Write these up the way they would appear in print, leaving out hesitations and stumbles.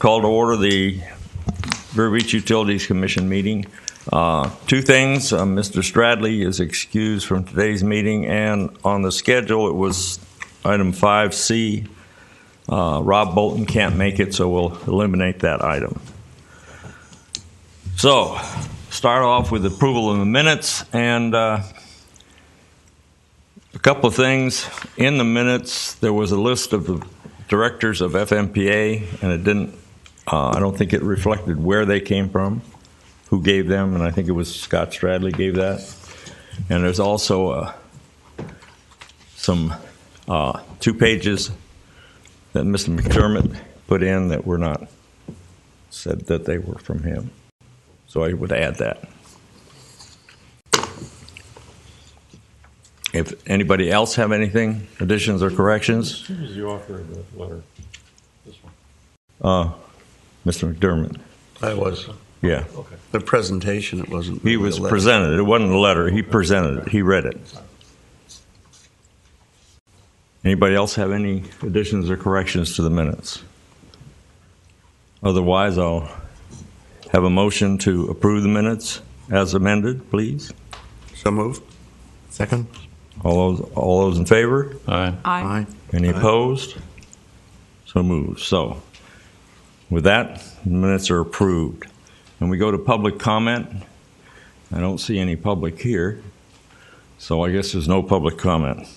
call to order the Vero Beach Utilities Commission meeting. Two things. Mr. Stradley is excused from today's meeting, and on the schedule it was item 5C. Rob Bolton can't make it, so we'll eliminate that item. So, start off with approval of the minutes, and a couple of things. In the minutes, there was a list of the directors of FMPA, and it didn't, I don't think it reflected where they came from, who gave them, and I think it was Scott Stradley gave that. And there's also some 2 pages that Mr. McDermott put in that were not said that they were from him. So I would add that. If anybody else have anything, additions or corrections? Who was the author of the letter? This one? Mr. McDermott. I was. Yeah. Okay. The presentation, it wasn't. He was presented. It wasn't a letter. He presented it. He read it. Anybody else have any additions or corrections to the minutes? Otherwise, I'll have a motion to approve the minutes as amended, please. So moved. Second. All those in favor? Aye. Aye. Any opposed? So moved. So, with that, the minutes are approved. And we go to public comment. I don't see any public here, so I guess there's no public comment.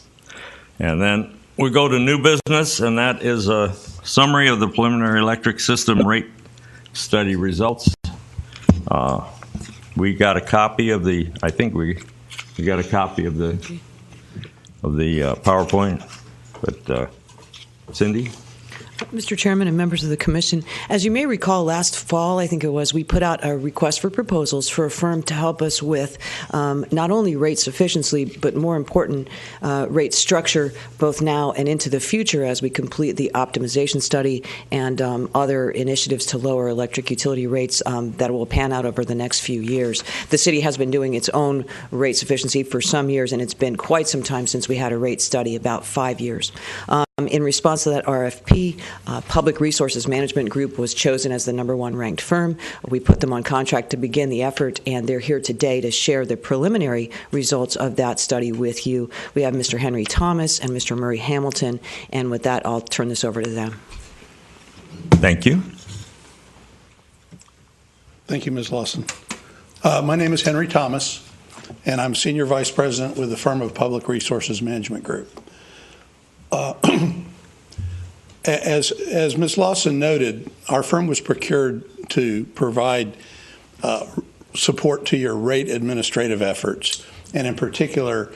And then we go to new business, and that is a summary of the preliminary electric system rate study results. We got a copy of the, I think we got a copy of the PowerPoint, but Cindy? Mr. Chairman and members of the Commission, as you may recall, last fall, I think it was, we put out a request for proposals for a firm to help us with not only rate sufficiency, but more important, rate structure, both now and into the future as we complete the optimization study and other initiatives to lower electric utility rates that will pan out over the next few years. The city has been doing its own rate sufficiency for some years, and it's been quite some time since we had a rate study, about 5 years. In response to that RFP, Public Resources Management Group was chosen as the #1 ranked firm. We put them on contract to begin the effort, and they're here today to share the preliminary results of that study with you. We have Mr. Henry Thomas and Mr. Murray Hamilton, and with that, I'll turn this over to them. Thank you. Thank you, Ms. Lawson. My name is Henry Thomas, and I'm Senior Vice President with the firm of Public Resources Management Group. As Ms. Lawson noted, our firm was procured to provide support to your rate administrative efforts, and in particular,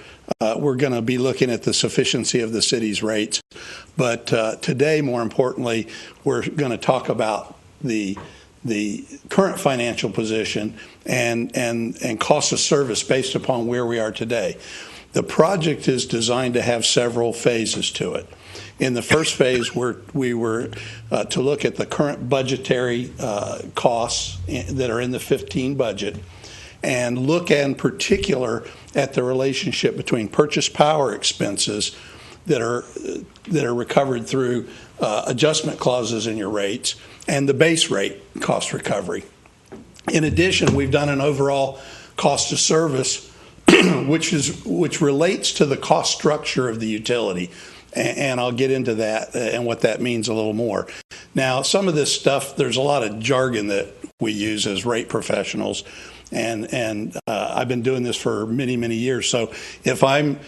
we're going to be looking at the sufficiency of the city's rates. But today, more importantly, we're going to talk about the current financial position and cost of service based upon where we are today. The project is designed to have several phases to it. In the first phase, we were to look at the current budgetary costs that are in the 15 budget and look in particular at the relationship between purchase power expenses that are recovered through adjustment clauses in your rates and the base rate cost recovery. In addition, we've done an overall cost of service which relates to the cost structure of the utility, and I'll get into that and what that means a little more. Now, some of this stuff, there's a lot of jargon that we use as rate professionals, and I've been doing this for many, many years. So if I'm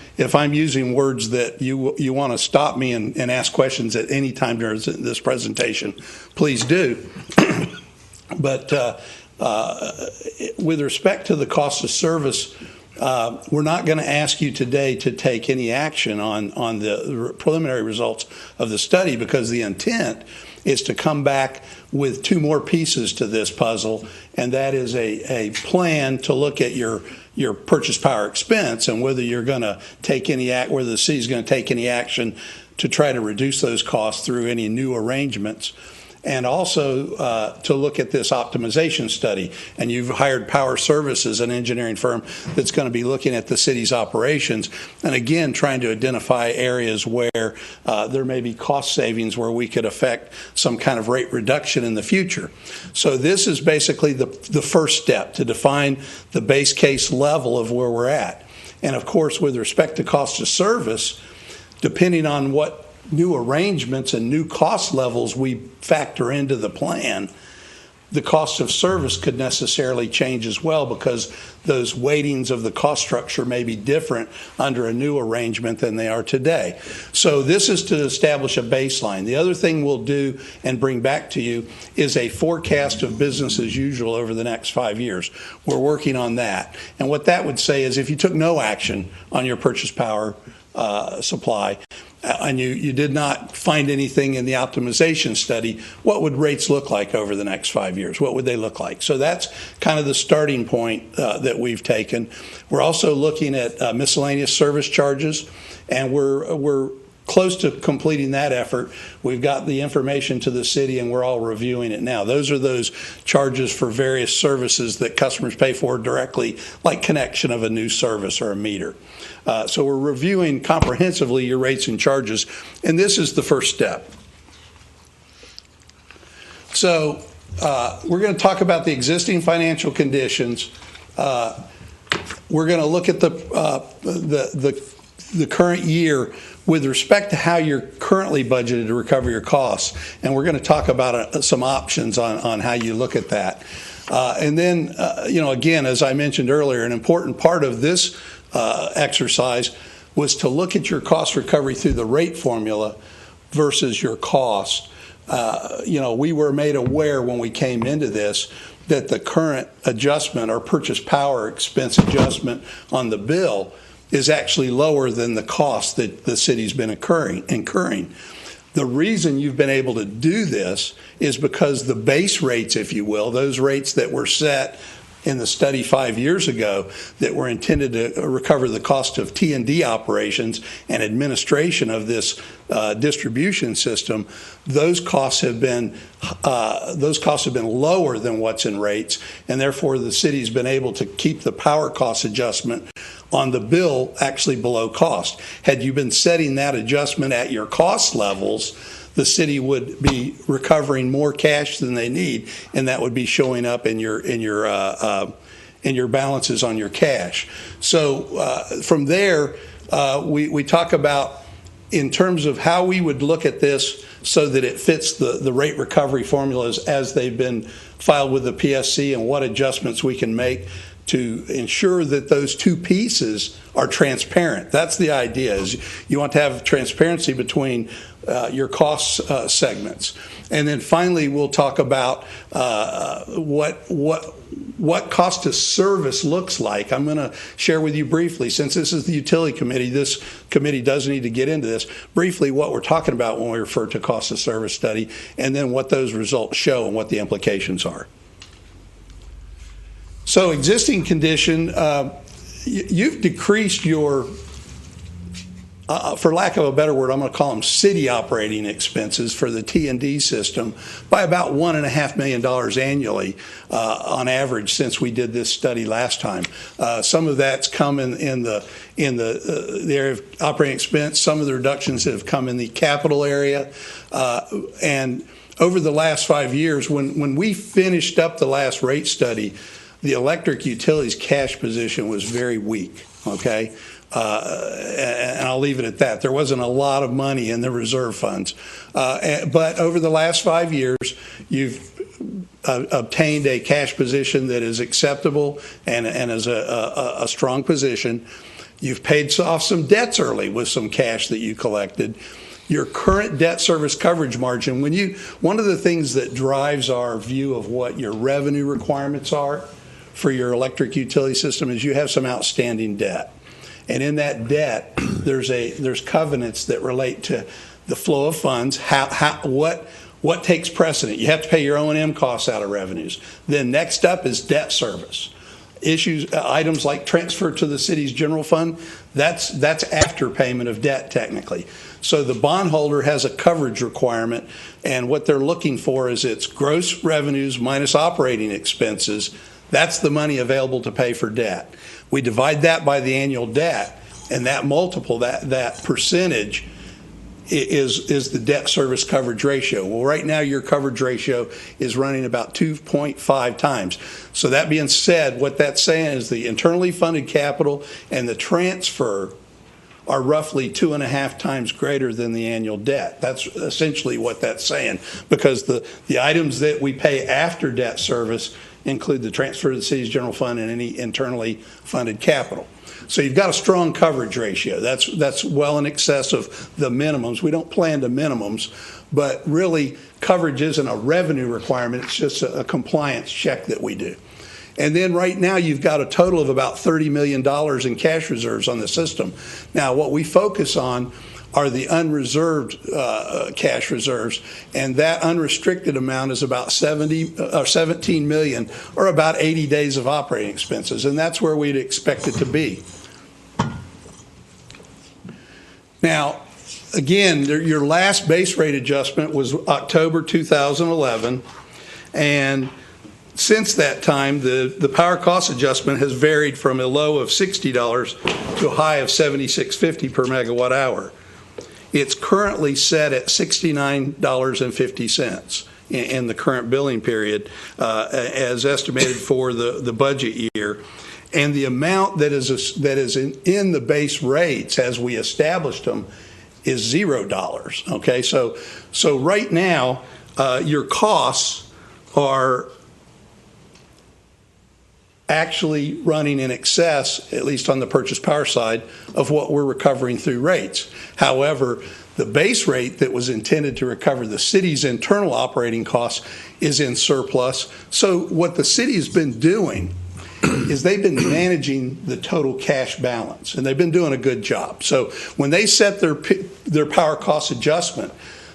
using words that you want to stop me and ask questions at any time during this presentation, please do. But with respect to the cost of service, we're not going to ask you today to take any action on the preliminary results of the study, because the intent is to come back with 2 more pieces to this puzzle, and that is a plan to look at your purchase power expense and whether you're going to take any whether the city's going to take any action to try to reduce those costs through any new arrangements. and also to look at this optimization study. And you've hired Power Services, an engineering firm that's going to be looking at the city's operations, and again, trying to identify areas where there may be cost savings where we could affect some kind of rate reduction in the future. So this is basically the first step to define the base case level of where we're at. And of course, with respect to cost of service, depending on what new arrangements and new cost levels we factor into the plan, the cost of service could necessarily change as well, because those weightings of the cost structure may be different under a new arrangement than they are today. So this is to establish a baseline. The other thing we'll do and bring back to you is a forecast of business as usual over the next 5 years. We're working on that. And what that would say is if you took no action on your purchase power supply, and you did not find anything in the optimization study, what would rates look like over the next 5 years? What would they look like? So that's kind of the starting point that we've taken. We're also looking at miscellaneous service charges, and we're close to completing that effort. We've got the information to the city, and we're all reviewing it now. Those are those charges for various services that customers pay for directly, like connection of a new service or a meter. So we're reviewing comprehensively your rates and charges, and this is the first step. So we're going to talk about the existing financial conditions. We're going to look at the current year with respect to how you're currently budgeted to recover your costs, and we're going to talk about some options on how you look at that. And then, again, as I mentioned earlier, an important part of this exercise was to look at your cost recovery through the rate formula versus your cost. We were made aware when we came into this that the current adjustment or purchase power expense adjustment on the bill is actually lower than the cost that the city's been incurring. The reason you've been able to do this is because the base rates, if you will, those rates that were set in the study 5 years ago that were intended to recover the cost of T&D operations and administration of this distribution system, those costs have been lower than what's in rates, and therefore the city's been able to keep the power cost adjustment on the bill actually below cost. Had you been setting that adjustment at your cost levels, the city would be recovering more cash than they need, and that would be showing up in your balances on your cash. So from there, we talk about in terms of how we would look at this so that it fits the rate recovery formulas as they've been filed with the PSC, and what adjustments we can make to ensure that those two pieces are transparent. That's the idea, is you want to have transparency between your cost segments. And then finally, we'll talk about what cost of service looks like. I'm going to share with you briefly, since this is the utility committee, this committee does need to get into this, briefly what we're talking about when we refer to cost of service study, and then what those results show and what the implications are. So existing condition, you've decreased your, for lack of a better word, I'm going to call them city operating expenses for the T&D system by about $1.5 million annually on average since we did this study last time. Some of that's come in the area of operating expense. Some of the reductions have come in the capital area, and over the last 5 years, when we finished up the last rate study, the electric utilities cash position was very weak, okay? And I'll leave it at that. There wasn't a lot of money in the reserve funds. But over the last 5 years, you've obtained a cash position that is acceptable and is a strong position. You've paid off some debts early with some cash that you collected. Your current debt service coverage margin, one of the things that drives our view of what your revenue requirements are for your electric utility system is you have some outstanding debt. And in that debt, there's covenants that relate to the flow of funds, what takes precedent. You have to pay your O&M costs out of revenues. Then next up is debt service. Items like transfer to the city's general fund, that's after payment of debt technically. So the bondholder has a coverage requirement, and what they're looking for is its gross revenues minus operating expenses. That's the money available to pay for debt. We divide that by the annual debt, and that multiple, that percentage, is the debt service coverage ratio. Well, right now your coverage ratio is running about 2.5 times. So that being said, what that's saying is the internally funded capital and the transfer are roughly 2.5 times greater than the annual debt. That's essentially what that's saying, because the items that we pay after debt service include the transfer to the city's general fund and any internally funded capital. So you've got a strong coverage ratio. That's well in excess of the minimums. We don't plan to minimums, but really coverage isn't a revenue requirement. It's just a compliance check that we do. And then right now you've got a total of about $30 million in cash reserves on the system. Now what we focus on are the unreserved cash reserves, and that unrestricted amount is about 17 million, or about 80 days of operating expenses, and that's where we'd expect it to be. Now, again, your last base rate adjustment was October 2011, and since that time, the power cost adjustment has varied from a low of $60 to a high of $76.50 per megawatt hour. It's currently set at $69.50 in the current billing period, as estimated for the budget year. And the amount that is in the base rates as we established them is $0. Okay, so right now your costs are actually running in excess, at least on the purchase power side, of what we're recovering through rates. However, the base rate that was intended to recover the city's internal operating costs is in surplus. So what the city has been doing is they've been managing the total cash balance, and they've been doing a good job. So when they set their power cost adjustment,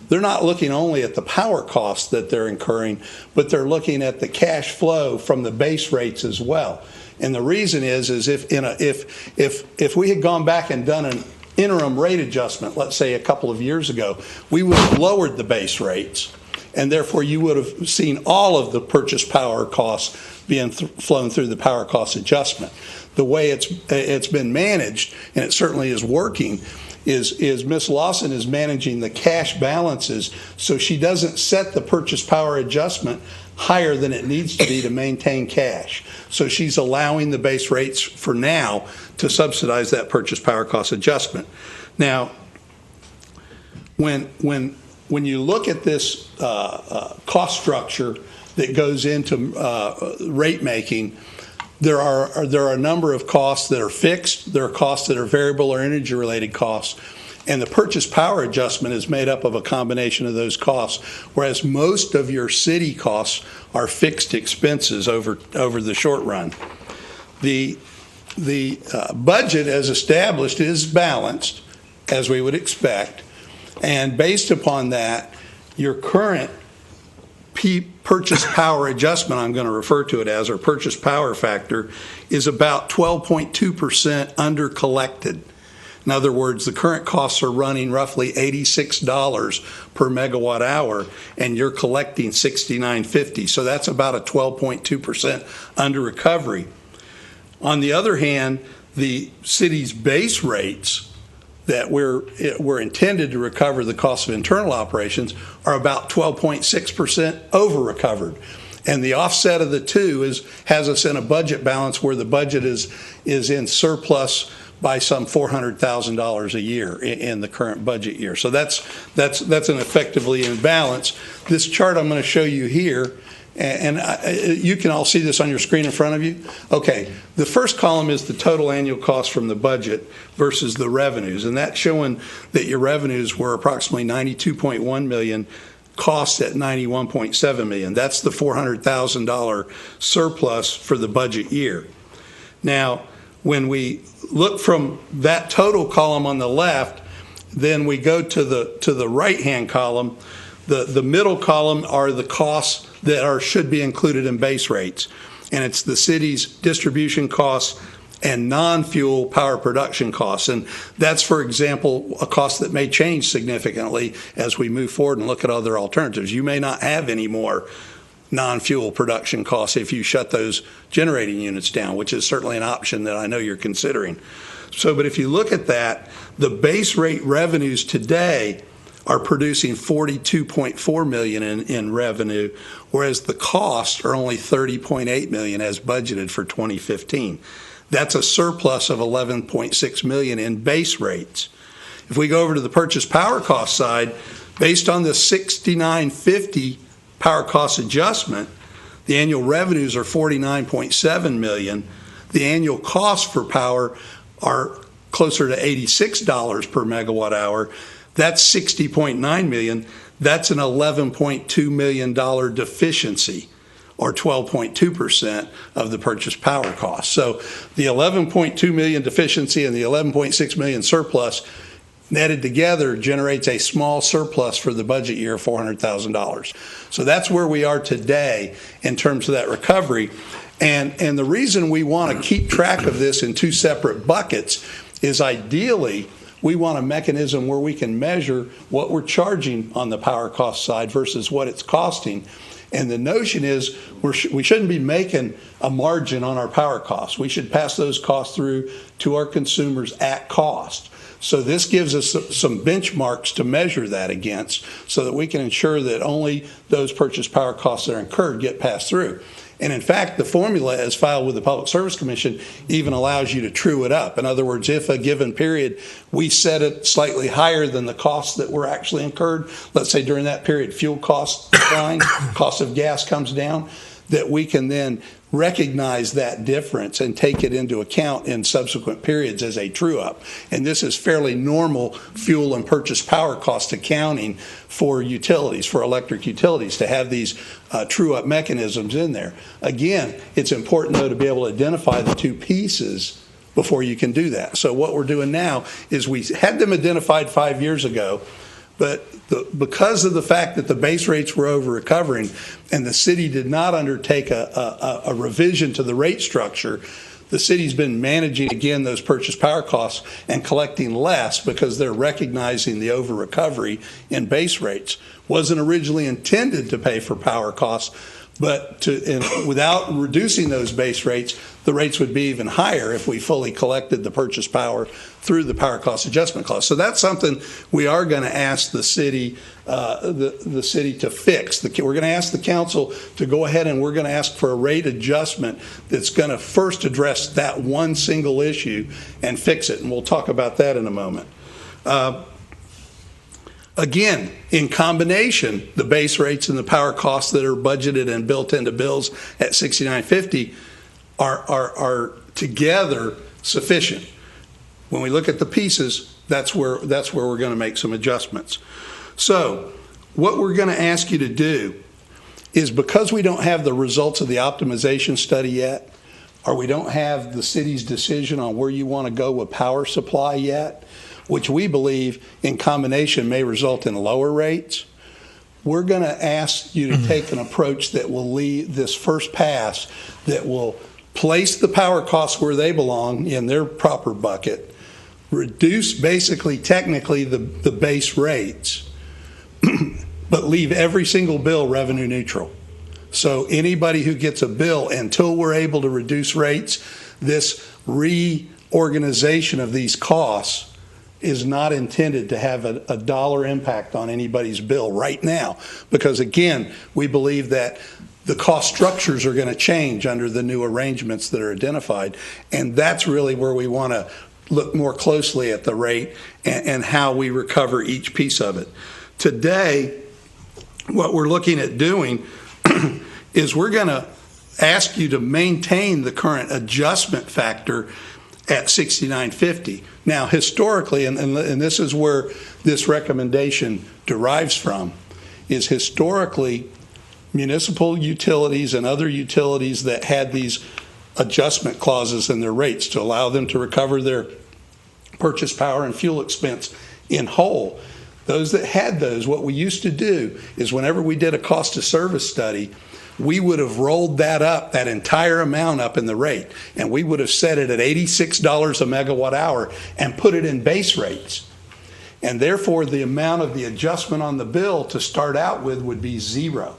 they're not looking only at the power costs that they're incurring, but they're looking at the cash flow from the base rates as well. And the reason is if we had gone back and done an interim rate adjustment, let's say a couple of years ago, we would have lowered the base rates, and therefore you would have seen all of the purchase power costs being flown through the power cost adjustment. The way it's been managed, and it certainly is working, is Ms. Lawson is managing the cash balances, so she doesn't set the purchase power adjustment higher than it needs to be to maintain cash. So she's allowing the base rates for now to subsidize that purchase power cost adjustment. Now, when you look at this cost structure that goes into rate making, there are a number of costs that are fixed. There are costs that are variable or energy related costs. And the purchase power adjustment is made up of a combination of those costs, whereas most of your city costs are fixed expenses over the short run. The budget as established is balanced, as we would expect. And based upon that, your current purchase power adjustment, I'm going to refer to it as, or purchase power factor, is about 12.2% under collected. In other words, the current costs are running roughly $86 per megawatt hour, and you're collecting $69.50. So that's about a 12.2% under recovery. On the other hand, the city's base rates that we're intended to recover the cost of internal operations are about 12.6% over recovered. And the offset of the two has us in a budget balance where the budget is in surplus by some $400,000 a year in the current budget year. So that's an effectively in balance. This chart I'm going to show you here, and you can all see this on your screen in front of you. Okay, the first column is the total annual cost from the budget versus the revenues, and that's showing that your revenues were approximately $92.1 million, costs at $91.7 million. That's the $400,000 surplus for the budget year. Now, when we look from that total column on the left, then we go to the right-hand column. The middle column are the costs that should be included in base rates, and it's the city's distribution costs and non-fuel power production costs. And that's, for example, a cost that may change significantly as we move forward and look at other alternatives. You may not have any more non-fuel production costs if you shut those generating units down, which is certainly an option that I know you're considering. So, but if you look at that, the base rate revenues today are producing $42.4 million in revenue, whereas the costs are only $30.8 million as budgeted for 2015. That's a surplus of $11.6 million in base rates. If we go over to the purchase power cost side, based on the $69.50 power cost adjustment, the annual revenues are $49.7 million. The annual costs for power are closer to $86 per megawatt hour. That's $60.9 million. That's an $11.2 million deficiency, or 12.2% of the purchase power cost. So the $11.2 million deficiency and the $11.6 million surplus netted together generates a small surplus for the budget year of $400,000. So that's where we are today in terms of that recovery. And the reason we want to keep track of this in two separate buckets is ideally we want a mechanism where we can measure what we're charging on the power cost side versus what it's costing. And the notion is we shouldn't be making a margin on our power costs. We should pass those costs through to our consumers at cost. So this gives us some benchmarks to measure that against so that we can ensure that only those purchase power costs that are incurred get passed through. And in fact, the formula as filed with the Public Service Commission even allows you to true it up. In other words, if a given period we set it slightly higher than the costs that were actually incurred, let's say during that period fuel costs decline, cost of gas comes down, that we can then recognize that difference and take it into account in subsequent periods as a true up. And this is fairly normal fuel and purchase power cost accounting for utilities, for electric utilities, to have these true up mechanisms in there. Again, it's important though to be able to identify the two pieces before you can do that. So what we're doing now is we had them identified 5 years ago, but because of the fact that the base rates were over recovering and the city did not undertake a revision to the rate structure, the city's been managing again those purchase power costs and collecting less because they're recognizing the over recovery in base rates. Wasn't originally intended to pay for power costs, but without reducing those base rates, the rates would be even higher if we fully collected the purchase power through the power cost adjustment clause. So that's something we are going to ask the city, the city to fix. We're going to ask the council to go ahead and we're going to ask for a rate adjustment that's going to first address that one single issue and fix it. And we'll talk about that in a moment. Again, in combination, the base rates and the power costs that are budgeted and built into bills at $69.50 are together sufficient. When we look at the pieces, that's where we're going to make some adjustments. So what we're going to ask you to do is, because we don't have the results of the optimization study yet, or we don't have the city's decision on where you want to go with power supply yet, which we believe in combination may result in lower rates, we're going to ask you to take an approach that will lead this first pass, that will place the power costs where they belong in their proper bucket, reduce basically technically the base rates, but leave every single bill revenue neutral. So anybody who gets a bill, until we're able to reduce rates, this reorganization of these costs is not intended to have a dollar impact on anybody's bill right now, because again, we believe that the cost structures are going to change under the new arrangements that are identified, and that's really where we want to look more closely at the rate and how we recover each piece of it. Today, what we're looking at doing is we're going to ask you to maintain the current adjustment factor at $69.50. Now, historically, and this is where this recommendation derives from, is historically municipal utilities and other utilities that had these adjustment clauses in their rates to allow them to recover their purchase power and fuel expense in whole. Those that had those, what we used to do is whenever we did a cost of service study, we would have rolled that up, that entire amount up in the rate, and we would have set it at $86 a megawatt hour and put it in base rates. And therefore, the amount of the adjustment on the bill to start out with would be zero.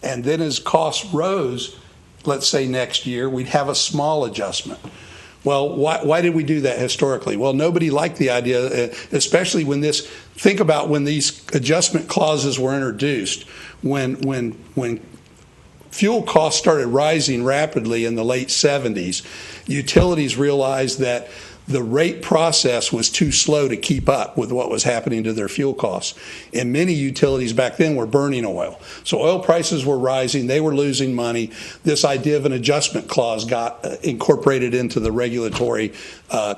And then as costs rose, let's say next year, we'd have a small adjustment. Well, why did we do that historically? Well, nobody liked the idea, especially think about when these adjustment clauses were introduced, when fuel costs started rising rapidly in the late 70s, utilities realized that the rate process was too slow to keep up with what was happening to their fuel costs. And many utilities back then were burning oil. So oil prices were rising, they were losing money. This idea of an adjustment clause got incorporated into the regulatory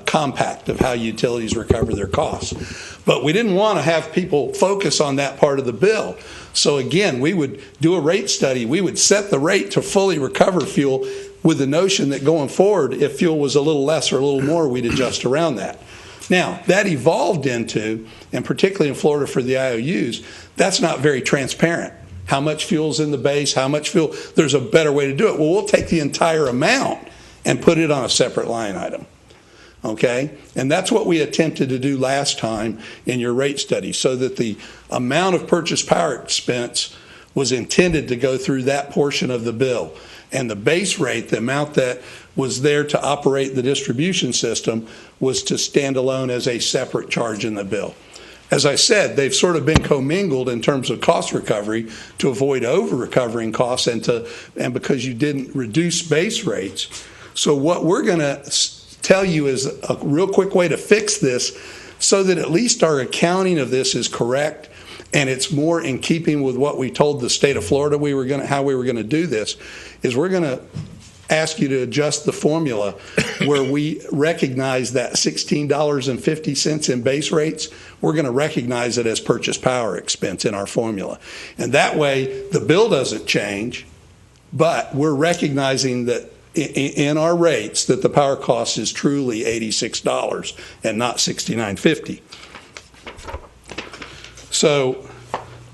compact of how utilities recover their costs. But we didn't want to have people focus on that part of the bill. So again, we would do a rate study. We would set the rate to fully recover fuel with the notion that going forward, if fuel was a little less or a little more, we'd adjust around that. Now, that evolved into, and particularly in Florida for the IOUs, that's not very transparent. How much fuel's in the base, how much fuel, there's a better way to do it. Well, we'll take the entire amount and put it on a separate line item. Okay? And that's what we attempted to do last time in your rate study, so that the amount of purchase power expense was intended to go through that portion of the bill. And the base rate, the amount that was there to operate the distribution system, was to stand alone as a separate charge in the bill. As I said, they've sort of been commingled in terms of cost recovery to avoid over-recovering costs and because you didn't reduce base rates. So what we're going to tell you is a real quick way to fix this so that at least our accounting of this is correct and it's more in keeping with what we told the state of Florida how we were going to do this, is we're going to ask you to adjust the formula where we recognize that $16.50 in base rates, we're going to recognize it as purchase power expense in our formula. And that way the bill doesn't change, but we're recognizing that in our rates that the power cost is truly $86 and not $69.50. So,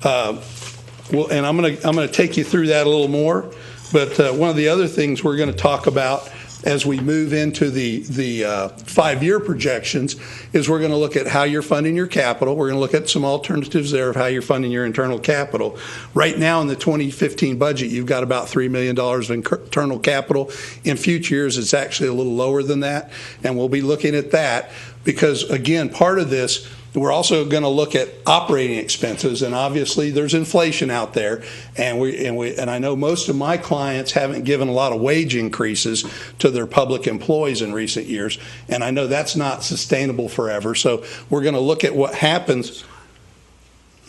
and I'm going to take you through that a little more. But one of the other things we're going to talk about as we move into the 5-year projections is we're going to look at how you're funding your capital. We're going to look at some alternatives there of how you're funding your internal capital. Right now in the 2015 budget, you've got about $3 million of internal capital. In future years, it's actually a little lower than that, and we'll be looking at that because, again, part of this, we're also going to look at operating expenses, and obviously there's inflation out there, and I know most of my clients haven't given a lot of wage increases to their public employees in recent years, and I know that's not sustainable forever. So we're going to look at what happens.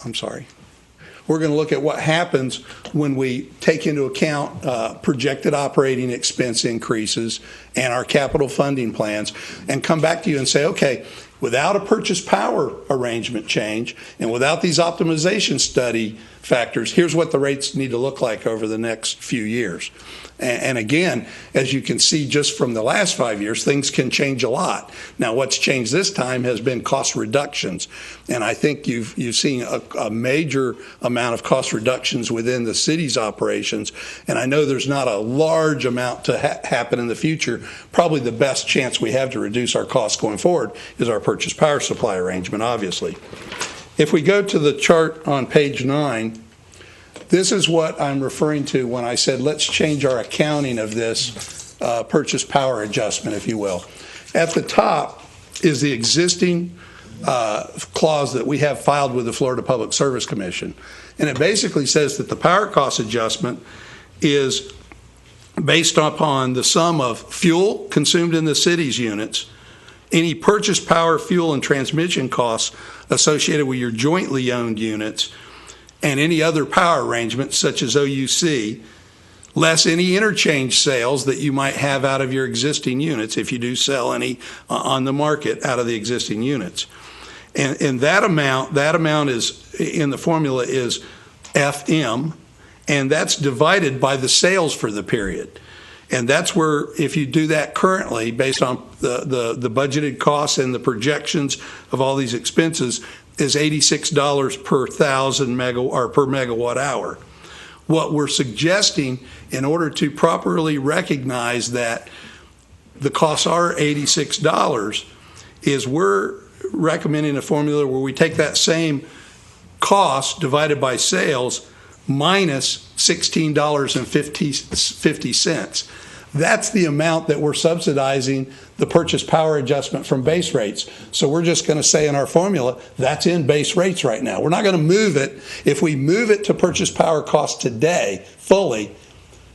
We're going to look at what happens when we take into account projected operating expense increases and our capital funding plans, and come back to you and say, okay, without a purchase power arrangement change and without these optimization study factors, here's what the rates need to look like over the next few years. And again, as you can see just from the last 5 years, things can change a lot. Now, what's changed this time has been cost reductions. And I think you've seen a major amount of cost reductions within the city's operations. And I know there's not a large amount to happen in the future. Probably the best chance we have to reduce our costs going forward is our purchase power supply arrangement, obviously. If we go to the chart on page 9, this is what I'm referring to when I said let's change our accounting of this purchase power adjustment, if you will. At the top is the existing clause that we have filed with the Florida Public Service Commission. And it basically says that the power cost adjustment is based upon the sum of fuel consumed in the city's units, any purchase power, fuel, and transmission costs associated with your jointly owned units, and any other power arrangements such as OUC, less any interchange sales that you might have out of your existing units if you do sell any on the market out of the existing units. And that amount is in the formula is FM, and that's divided by the sales for the period. And that's where, if you do that currently, based on the budgeted costs and the projections of all these expenses, is $86 per per megawatt hour. What we're suggesting, in order to properly recognize that the costs are $86, is we're recommending a formula where we take that same cost divided by sales minus $16.50. That's the amount that we're subsidizing the purchase power adjustment from base rates. So we're just going to say in our formula, that's in base rates right now. We're not going to move it. If we move it to purchase power cost today fully,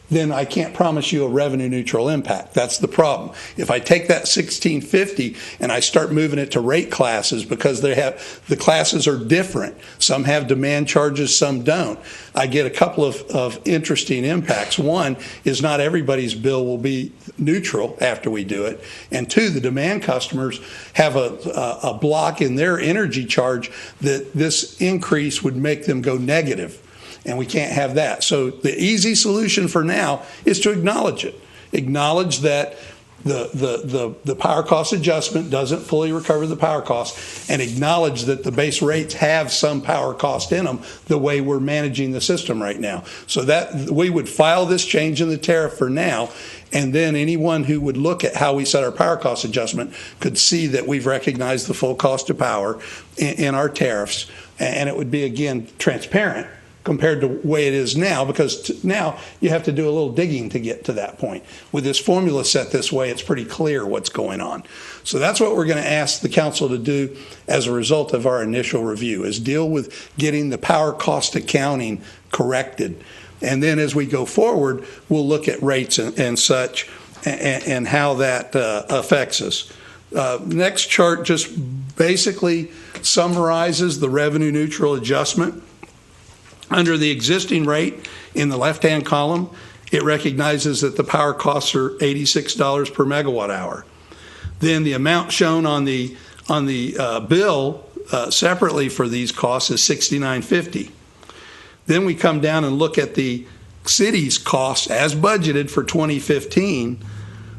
then I can't promise you a revenue neutral impact. That's the problem. If I take that $16.50 and I start moving it to rate classes, because the classes are different. Some have demand charges, some don't. I get a couple of interesting impacts. One is not everybody's bill will be neutral after we do it. And two, the demand customers have a block in their energy charge that this increase would make them go negative. And we can't have that. So the easy solution for now is to acknowledge it. Acknowledge that the power cost adjustment doesn't fully recover the power cost, and acknowledge that the base rates have some power cost in them the way we're managing the system right now. So that we would file this change in the tariff for now, and then anyone who would look at how we set our power cost adjustment could see that we've recognized the full cost of power in our tariffs, and it would be, again, transparent compared to the way it is now, because now you have to do a little digging to get to that point. With this formula set this way, it's pretty clear what's going on. So that's what we're going to ask the council to do as a result of our initial review, is deal with getting the power cost accounting corrected. And then as we go forward, we'll look at rates and such, and how that affects us. Next chart just basically summarizes the revenue neutral adjustment. Under the existing rate in the left-hand column, it recognizes that the power costs are $86 per megawatt hour. Then the amount shown on the bill separately for these costs is $69.50. Then we come down and look at the city's costs as budgeted for 2015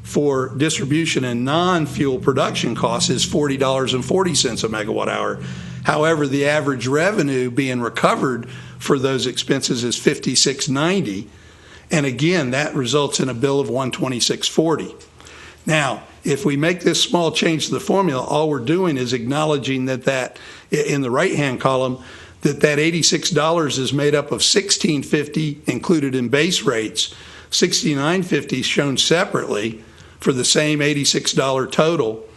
for distribution and non-fuel production costs is $40.40 a megawatt hour. However, the average revenue being recovered for those expenses is $56.90, and again, that results in a bill of $126.40. Now, if we make this small change to the formula, all we're doing is acknowledging that in the right-hand column, that $86 is made up of $16.50 included in base rates, $69.50 shown separately for the same $86 total,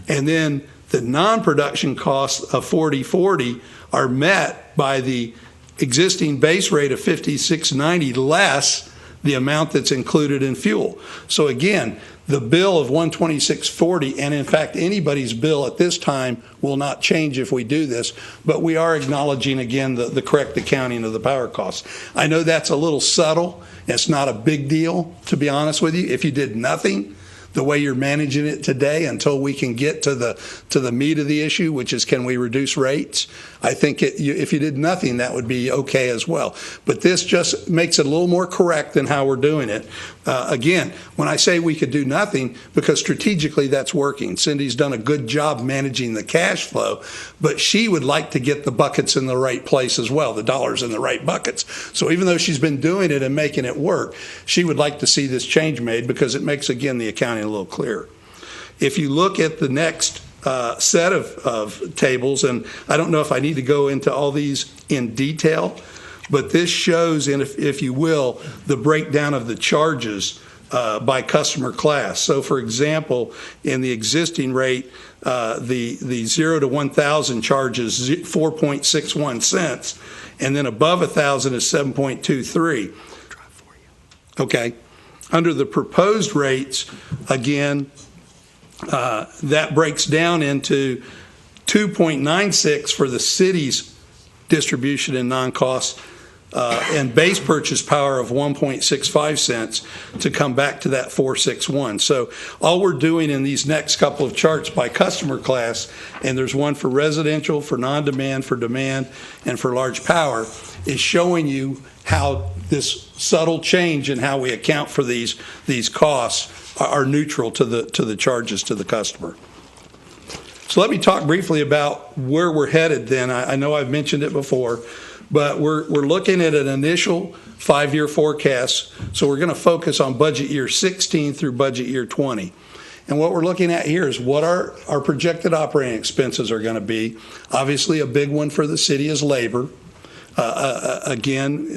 and then the non-production costs of $40.40 are met by the existing base rate of $56.90 less the amount that's included in fuel. So again, the bill of $126.40, and in fact anybody's bill at this time will not change if we do this, but we are acknowledging again the correct accounting of the power costs. I know that's a little subtle. It's not a big deal, to be honest with you. If you did nothing the way you're managing it today until we can get to the meat of the issue, which is can we reduce rates, I think if you did nothing, that would be okay as well. But this just makes it a little more correct than how we're doing it. Again, when I say we could do nothing, because strategically that's working. Cindy's done a good job managing the cash flow, but she would like to get the buckets in the right place as well, the dollars in the right buckets. So even though she's been doing it and making it work, she would like to see this change made because it makes, again, the accounting a little clearer. If you look at the next set of tables, and I don't know if I need to go into all these in detail, but this shows, if you will, the breakdown of the charges by customer class. So, for example, in the existing rate, the 0 to 1,000 charges 4.61 cents, and then above 1,000 is 7.23. Okay. Under the proposed rates, again, that breaks down into 2.96 for the city's distribution and non-cost, and base purchase power of 1.65 cents to come back to that 461. So all we're doing in these next couple of charts by customer class, and there's one for residential, for non-demand, for demand, and for large power, is showing you how this subtle change in how we account for these costs are neutral to the charges to the customer. So let me talk briefly about where we're headed then. I know I've mentioned it before, but we're looking at an initial 5-year forecasts. So we're going to focus on budget year 16 through budget year 20. And what we're looking at here is what our projected operating expenses are going to be. Obviously, a big one for the city is labor. Again,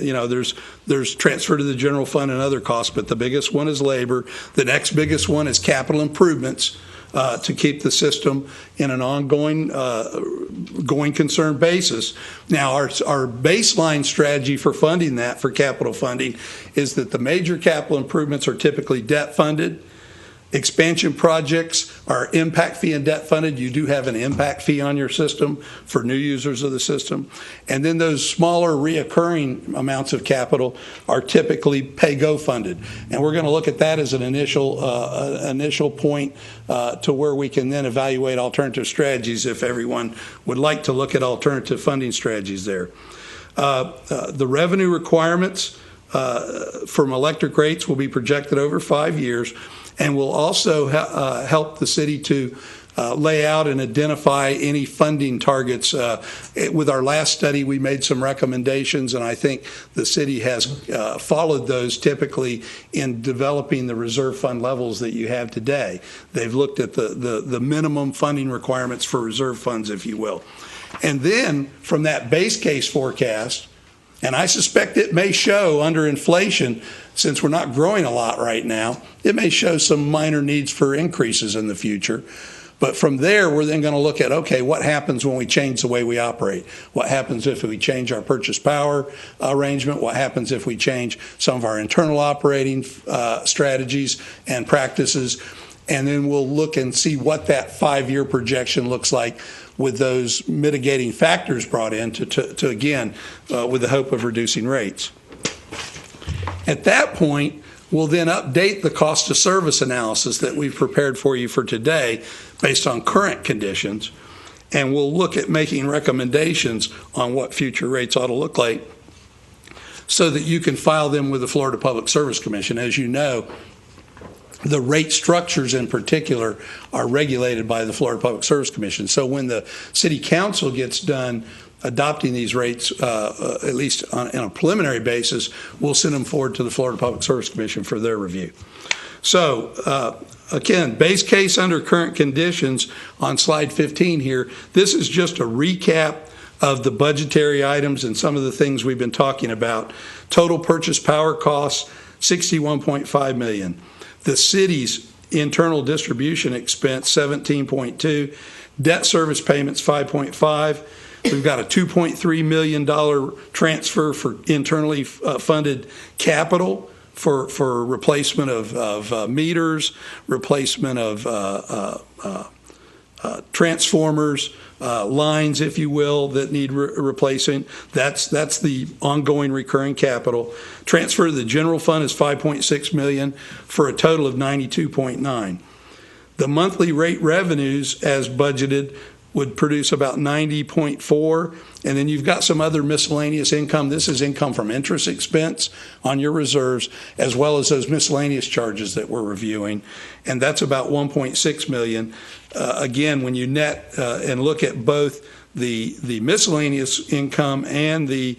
there's transfer to the general fund and other costs, but the biggest one is labor. The next biggest one is capital improvements to keep the system in an ongoing going concern basis. Now, our baseline strategy for funding that, for capital funding, is that the major capital improvements are typically debt funded. Expansion projects are impact fee and debt funded. You do have an impact fee on your system for new users of the system. And then those smaller reoccurring amounts of capital are typically pay-go funded. And we're going to look at that as an initial point to where we can then evaluate alternative strategies if everyone would like to look at alternative funding strategies there. The revenue requirements from electric rates will be projected over 5 years, and will also help the city to lay out and identify any funding targets. With our last study, we made some recommendations, and I think the city has followed those typically in developing the reserve fund levels that you have today. They've looked at the minimum funding requirements for reserve funds, if you will. And then from that base case forecast, and I suspect it may show under inflation, since we're not growing a lot right now, it may show some minor needs for increases in the future. But from there, we're then going to look at, okay, what happens when we change the way we operate? What happens if we change our purchase power arrangement? What happens if we change some of our internal operating strategies and practices? And then we'll look and see what that 5-year projection looks like with those mitigating factors brought in to again, with the hope of reducing rates. At that point, we'll then update the cost of service analysis that we've prepared for you for today based on current conditions, and we'll look at making recommendations on what future rates ought to look like so that you can file them with the Florida Public Service Commission. As you know, the rate structures in particular are regulated by the Florida Public Service Commission. So when the City Council gets done adopting these rates, at least on a preliminary basis, we'll send them forward to the Florida Public Service Commission for their review. So again, base case under current conditions on slide 15 here. This is just a recap of the budgetary items and some of the things we've been talking about. Total purchase power costs, $61.5 million. The city's internal distribution expense, 17.2. Debt service payments, 5.5. We've got a $2.3 million transfer for internally funded capital for replacement of meters, replacement of transformers, lines, if you will, that need replacing. That's the ongoing recurring capital. Transfer to the general fund is $5.6 million for a total of $92.9. The monthly rate revenues as budgeted would produce about 90.4, and then you've got some other miscellaneous income. This is income from interest expense on your reserves, as well as those miscellaneous charges that we're reviewing, and that's about 1.6 million. Again, when you net and look at both the miscellaneous income and the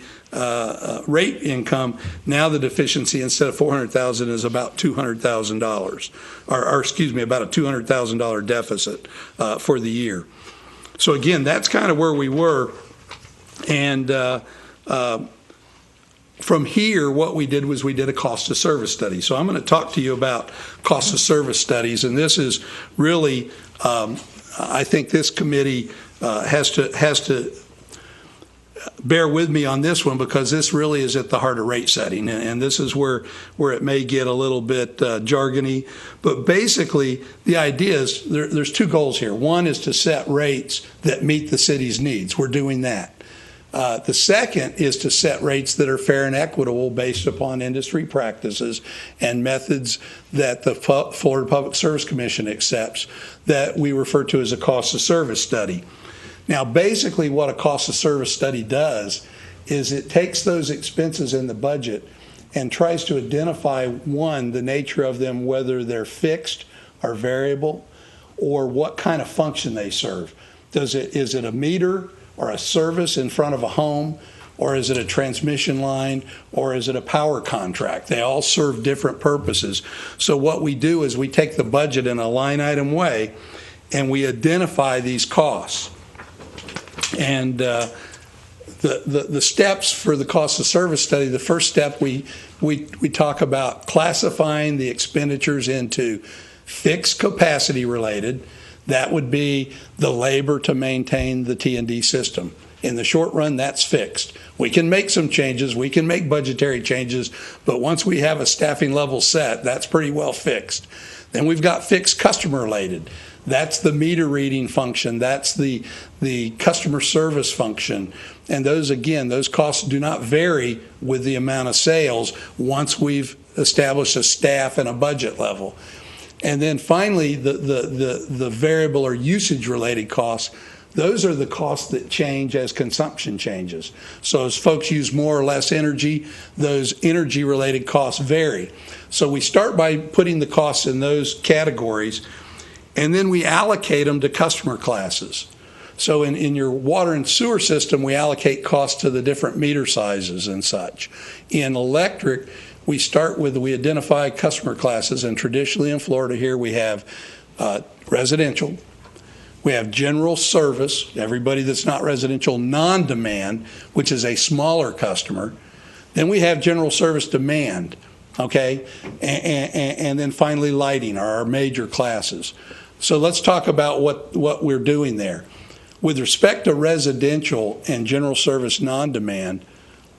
rate income, now the deficiency instead of $400,000 is about $200,000, or excuse me, about a $200,000 deficit for the year. So again, that's kind of where we were, and from here, what we did was we did a cost of service study. So I'm going to talk to you about cost of service studies, and this is really, I think this committee has to bear with me on this one, because this really is at the heart of rate setting, and this is where it may get a little bit jargony. But basically, the idea is there's two goals here. One is to set rates that meet the city's needs. We're doing that. The second is to set rates that are fair and equitable based upon industry practices and methods that the Florida Public Service Commission accepts, that we refer to as a cost of service study. Now, basically what a cost of service study does is it takes those expenses in the budget and tries to identify, one, the nature of them, whether they're fixed or variable, or what kind of function they serve. Is it a meter or a service in front of a home, or is it a transmission line, or is it a power contract? They all serve different purposes. So what we do is we take the budget in a line item way, and we identify these costs. And the steps for the cost of service study, the first step, we talk about classifying the expenditures into fixed capacity related. That would be the labor to maintain the T&D system. In the short run, that's fixed. We can make some changes, we can make budgetary changes, but once we have a staffing level set, that's pretty well fixed. Then we've got fixed customer related. That's the meter reading function, that's the customer service function. And those, again, those costs do not vary with the amount of sales once we've established a staff and a budget level. And then finally, the variable or usage related costs, those are the costs that change as consumption changes. So as folks use more or less energy, those energy related costs vary. So we start by putting the costs in those categories, and then we allocate them to customer classes. So in your water and sewer system, we allocate costs to the different meter sizes and such. In electric, we identify customer classes, and traditionally in Florida here we have residential, we have general service, everybody that's not residential, non-demand, which is a smaller customer. Then we have general service demand, okay? And then finally lighting are our major classes. So let's talk about what we're doing there. With respect to residential and general service non-demand,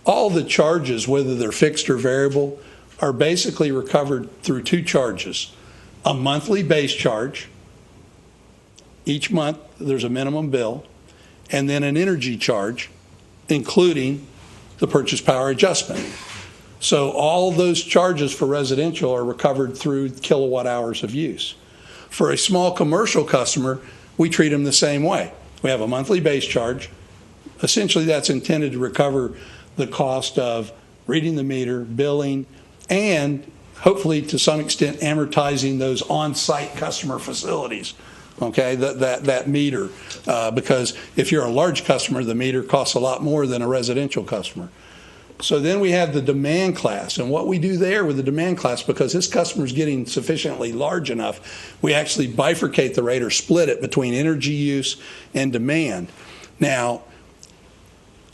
all the charges, whether they're fixed or variable, are basically recovered through two charges. A monthly base charge. Each month there's a minimum bill, and then an energy charge, including the purchase power adjustment. So all those charges for residential are recovered through kilowatt hours of use. For a small commercial customer, we treat them the same way. We have a monthly base charge. Essentially, that's intended to recover the cost of reading the meter, billing, and hopefully to some extent amortizing those on-site customer facilities. Okay, that meter, because if you're a large customer, the meter costs a lot more than a residential customer. So then we have the demand class, and what we do there with the demand class, because this customer is getting sufficiently large enough, we actually bifurcate the rate or split it between energy use and demand. Now,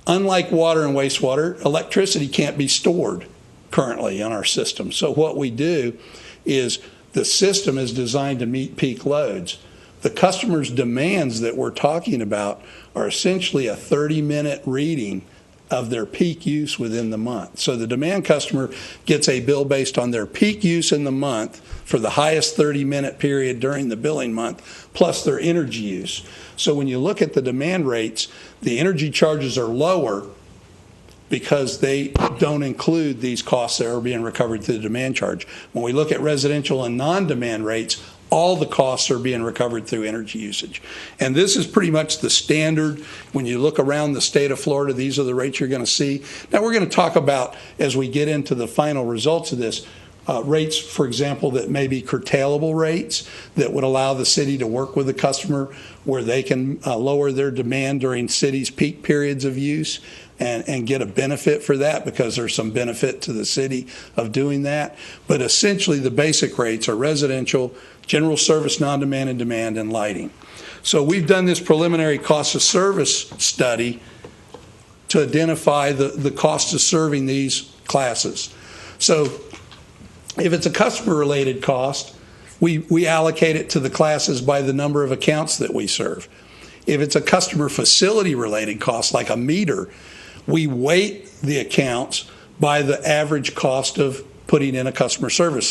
unlike water and wastewater, electricity can't be stored currently in our system. So what we do is the system is designed to meet peak loads. The customer's demands that we're talking about are essentially a 30-minute reading of their peak use within the month. So the demand customer gets a bill based on their peak use in the month for the highest 30-minute period during the billing month, plus their energy use. So when you look at the demand rates, the energy charges are lower because they don't include these costs that are being recovered through the demand charge. When we look at residential and non-demand rates, all the costs are being recovered through energy usage. And this is pretty much the standard. When you look around the state of Florida, these are the rates you're going to see. Now we're going to talk about, as we get into the final results of this, rates, for example, that may be curtailable rates that would allow the city to work with the customer where they can lower their demand during city's peak periods of use and get a benefit for that, because there's some benefit to the city of doing that. But essentially the basic rates are residential, general service, non-demand, and demand, and lighting. So we've done this preliminary cost of service study to identify the cost of serving these classes. So if it's a customer-related cost, we allocate it to the classes by the number of accounts that we serve. If it's a customer facility-related cost, like a meter, we weight the accounts by the average cost of putting in a customer service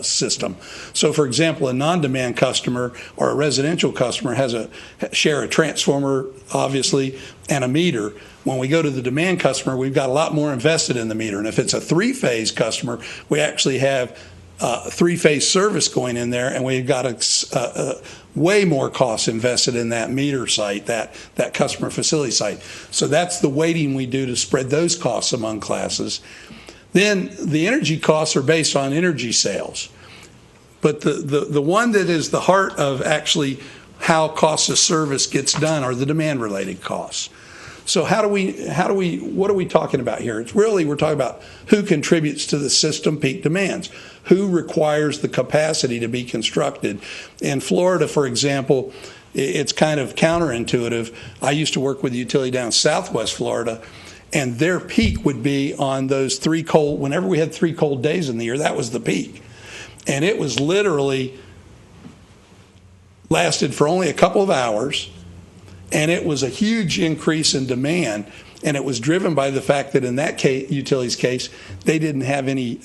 system. So for example, a non-demand customer or a residential customer has a share a transformer, obviously, and a meter. When we go to the demand customer, we've got a lot more invested in the meter. And if it's a three-phase customer, we actually have three-phase service going in there, and we've got a way more costs invested in that meter site, that customer facility site. So that's the weighting we do to spread those costs among classes. Then the energy costs are based on energy sales. But the one that is the heart of actually how cost of service gets done are the demand-related costs. So what are we talking about here? We're talking about who contributes to the system peak demands, who requires the capacity to be constructed. In Florida, for example, it's kind of counterintuitive. I used to work with a utility down Southwest Florida, and their peak would be on those whenever we had 3 cold days in the year, that was the peak. And it was literally lasted for only a couple of hours, and it was a huge increase in demand. And it was driven by the fact that in that utility's case, they didn't have any,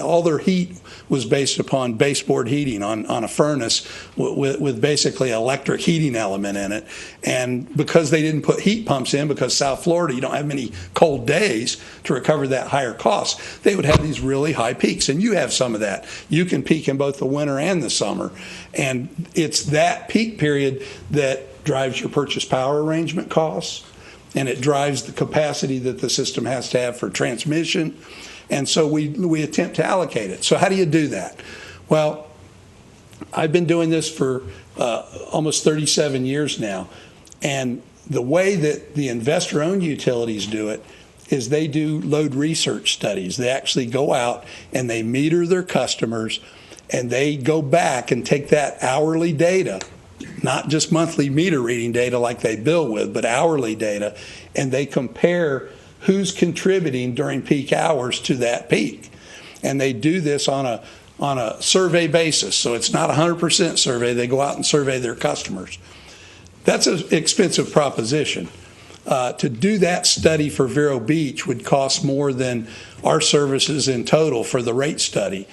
all their heat was based upon baseboard heating on a furnace with basically an electric heating element in it. And because they didn't put heat pumps in, because South Florida, you don't have many cold days to recover that higher cost, they would have these really high peaks. And you have some of that. You can peak in both the winter and the summer. And it's that peak period that drives your purchase power arrangement costs, and it drives the capacity that the system has to have for transmission. And so we attempt to allocate it. So how do you do that? Well, I've been doing this for almost 37 years now. And the way that the investor-owned utilities do it is they do load research studies. They actually go out and they meter their customers, and they go back and take that hourly data, not just monthly meter reading data like they bill with, but hourly data, and they compare who's contributing during peak hours to that peak. And they do this on a survey basis, so it's not a 100% survey. They go out and survey their customers. That's an expensive proposition. To do that study for Vero Beach would cost more than our services in total for the rate study,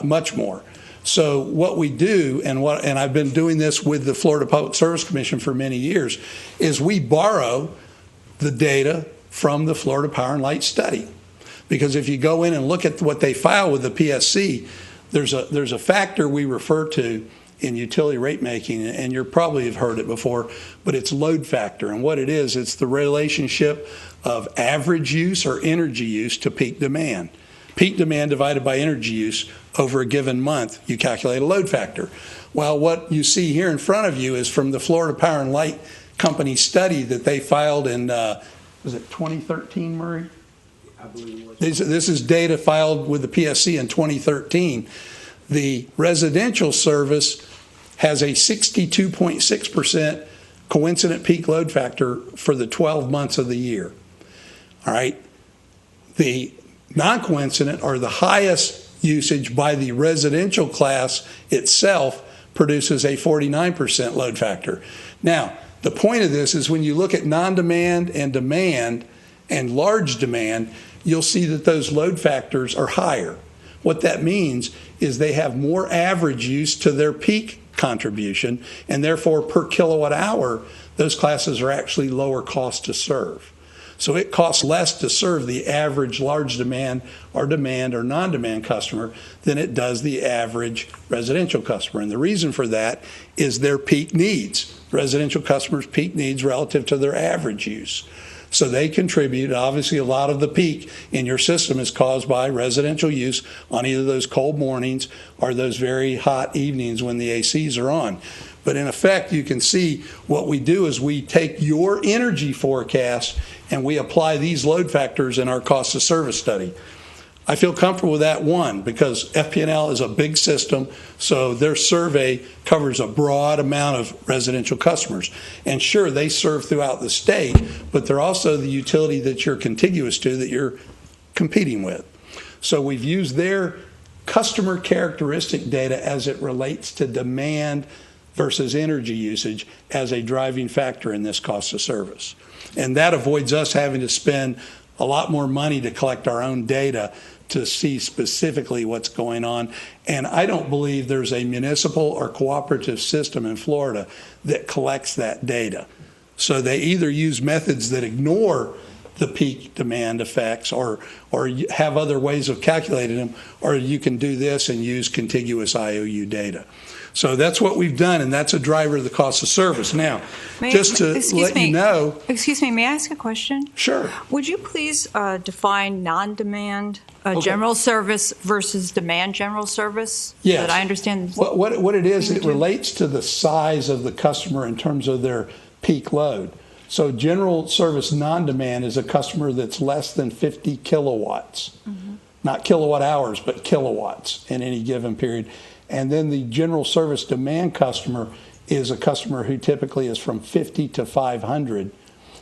much more. So what we do, and I've been doing this with the Florida Public Service Commission for many years, is we borrow the data from the Florida Power and Light study. Because if you go in and look at what they file with the PSC, there's a factor we refer to in utility rate making, and you probably have heard it before, but it's load factor. And what it is, it's the relationship of average use or energy use to peak demand. Peak demand divided by energy use over a given month, you calculate a load factor. Well, what you see here in front of you is from the Florida Power and Light Company study that they filed in, was it 2013, Murray? I believe it was. This is data filed with the PSC in 2013. The residential service has a 62.6% coincident peak load factor for the 12 months of the year. All right. The non-coincident, or the highest usage by the residential class itself, produces a 49% load factor. Now, the point of this is when you look at non-demand and demand and large demand, you'll see that those load factors are higher. What that means is they have more average use to their peak contribution, and therefore per kilowatt hour, those classes are actually lower cost to serve. So it costs less to serve the average large demand or non-demand customer than it does the average residential customer. And the reason for that is their peak needs. Residential customers' peak needs relative to their average use. So they contribute. Obviously, a lot of the peak in your system is caused by residential use on either those cold mornings or those very hot evenings when the ACs are on. But in effect, you can see what we do is we take your energy forecast and we apply these load factors in our cost of service study. I feel comfortable with that, one, because FP&L is a big system, so their survey covers a broad amount of residential customers. And sure, they serve throughout the state, but they're also the utility that you're contiguous to, that you're competing with. So we've used their customer characteristic data as it relates to demand versus energy usage as a driving factor in this cost of service. And that avoids us having to spend a lot more money to collect our own data to see specifically what's going on. And I don't believe there's a municipal or cooperative system in Florida that collects that data. So they either use methods that ignore the peak demand effects or have other ways of calculating them, or you can do this and use contiguous IOU data. So that's what we've done, and that's a driver of the cost of service. Now, just to let you know. Excuse me, may I ask a question? Sure. Would you please define non-demand general service versus demand general service? Yes. That I understand. What it is, it relates to the size of the customer in terms of their peak load. So general service non-demand is a customer that's less than 50 kilowatts, not kilowatt hours, but kilowatts in any given period. And then the general service demand customer is a customer who typically is from 50 to 500.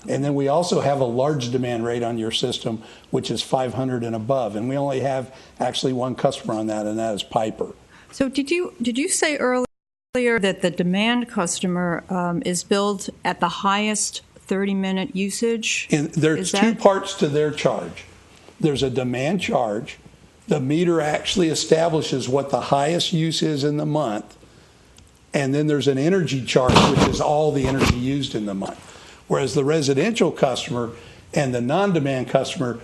And then we also have a large demand rate on your system, which is 500 and above. And we only have actually one customer on that, and that is Piper. So did you say earlier that the demand customer is billed at the highest 30-minute usage? And there's two parts to their charge. There's a demand charge. The meter actually establishes what the highest use is in the month. And then there's an energy charge, which is all the energy used in the month. Whereas the residential customer and the non-demand customer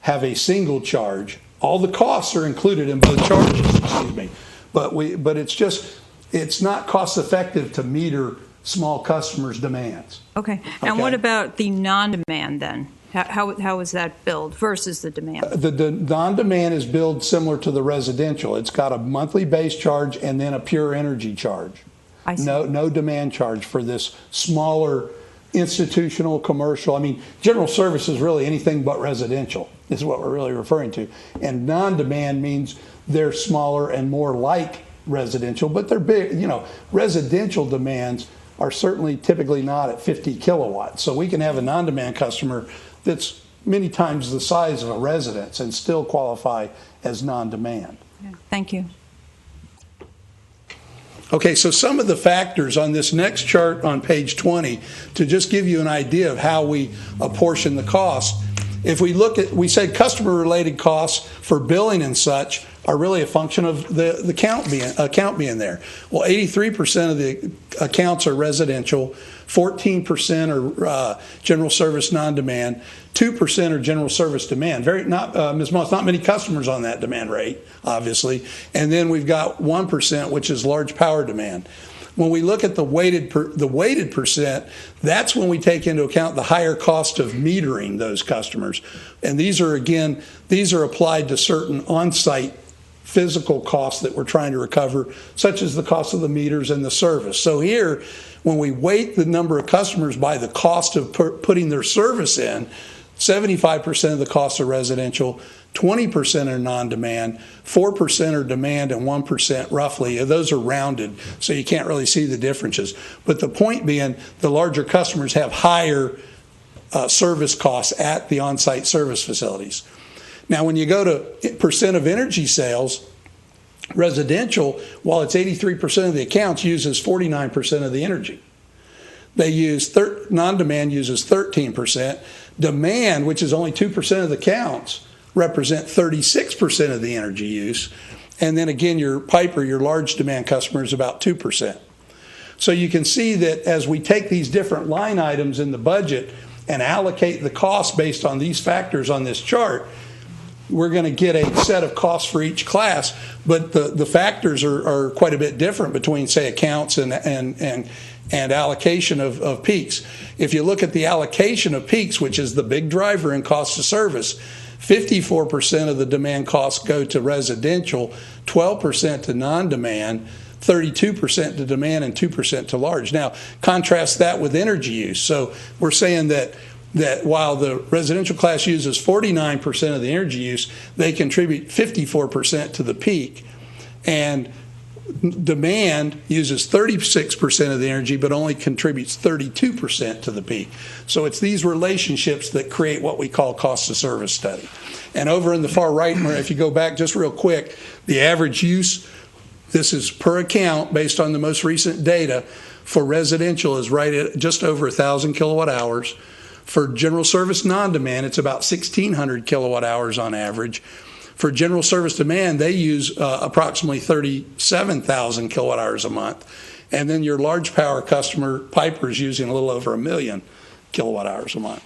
have a single charge. All the costs are included in both charges, excuse me. But it's not cost effective to meter small customers' demands. Okay. And what about the non-demand then? How is that billed versus the demand? The non-demand is billed similar to the residential. It's got a monthly base charge and then a pure energy charge. I see. No demand charge for this smaller institutional, commercial. I mean, general service is really anything but residential is what we're really referring to. And non-demand means they're smaller and more like residential, but they're big. You know, residential demands are certainly typically not at 50 kilowatts. So we can have a non-demand customer that's many times the size of a residence and still qualify as non-demand. Thank you. Okay, so some of the factors on this next chart on page 20 to just give you an idea of how we apportion the cost. If we look at, we said customer-related costs for billing and such are really a function of the account being there. Well, 83% of the accounts are residential, 14% are general service non-demand, 2% are general service demand. Ms. Moss, not many customers on that demand rate, obviously. And then we've got 1%, which is large power demand. When we look at the weighted percent, that's when we take into account the higher cost of metering those customers. And these are applied to certain on-site physical costs that we're trying to recover, such as the cost of the meters and the service. So here, when we weight the number of customers by the cost of putting their service in, 75% of the costs are residential, 20% are non-demand, 4% are demand, and 1% roughly. Those are rounded, so you can't really see the differences. But the point being, the larger customers have higher service costs at the on-site service facilities. Now, when you go to percent of energy sales, residential, while it's 83% of the accounts, uses 49% of the energy. They use non-demand uses 13%. Demand, which is only 2% of the accounts, represent 36% of the energy use. And then again, your Piper, your large demand customer, is about 2%. So you can see that as we take these different line items in the budget and allocate the cost based on these factors on this chart, we're going to get a set of costs for each class, but the factors are quite a bit different between, say, accounts and allocation of peaks. If you look at the allocation of peaks, which is the big driver in cost of service, 54% of the demand costs go to residential, 12% to non-demand, 32% to demand, and 2% to large. Now, contrast that with energy use. So we're saying that while the residential class uses 49% of the energy use, they contribute 54% to the peak. And demand uses 36% of the energy, but only contributes 32% to the peak. So it's these relationships that create what we call cost of service study. And over in the far right, if you go back just real quick, the average use, this is per account based on the most recent data, for residential is right at just over 1,000 kilowatt hours. For general service non-demand, it's about 1,600 kilowatt hours on average. For general service demand, they use approximately 37,000 kilowatt hours a month. And then your large power customer, Piper, is using a little over 1 million kilowatt hours a month.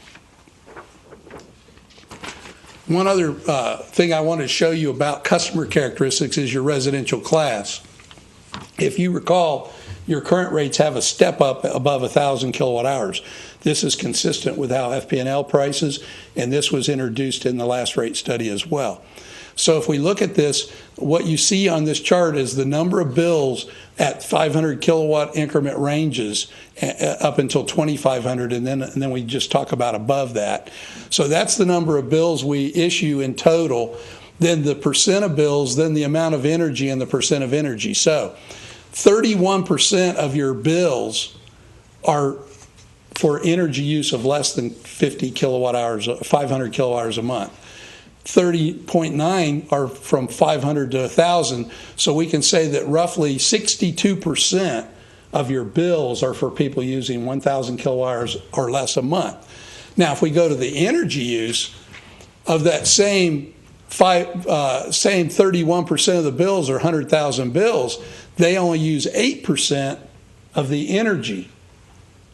One other thing I want to show you about customer characteristics is your residential class. If you recall, your current rates have a step up above 1,000 kilowatt hours. This is consistent with how FP&L prices, and this was introduced in the last rate study as well. So if we look at this, what you see on this chart is the number of bills at 500 kilowatt increment ranges up until 2,500, and then we just talk about above that. So that's the number of bills we issue in total, then the percent of bills, then the amount of energy and the percent of energy. So 31% of your bills are for energy use of less than 50 kilowatt hours, 500 kilowatt hours a month. 30.9 are from 500 to 1,000. So we can say that roughly 62% of your bills are for people using 1,000 kilowatt hours or less a month. Now, if we go to the energy use of that same 31% of the bills or 100,000 bills, they only use 8% of the energy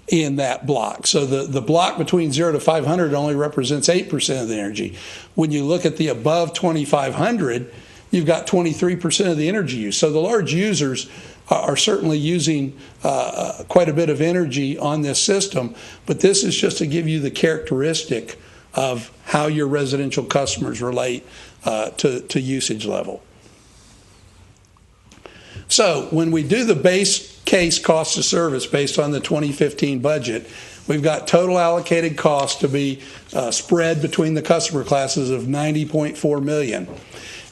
in that block. So the block between 0 to 500 only represents 8% of the energy. When you look at the above 2,500, you've got 23% of the energy use. So the large users are certainly using quite a bit of energy on this system, but this is just to give you the characteristic of how your residential customers relate to usage level. So when we do the base case cost of service based on the 2015 budget, we've got total allocated cost to be spread between the customer classes of $90.4 million.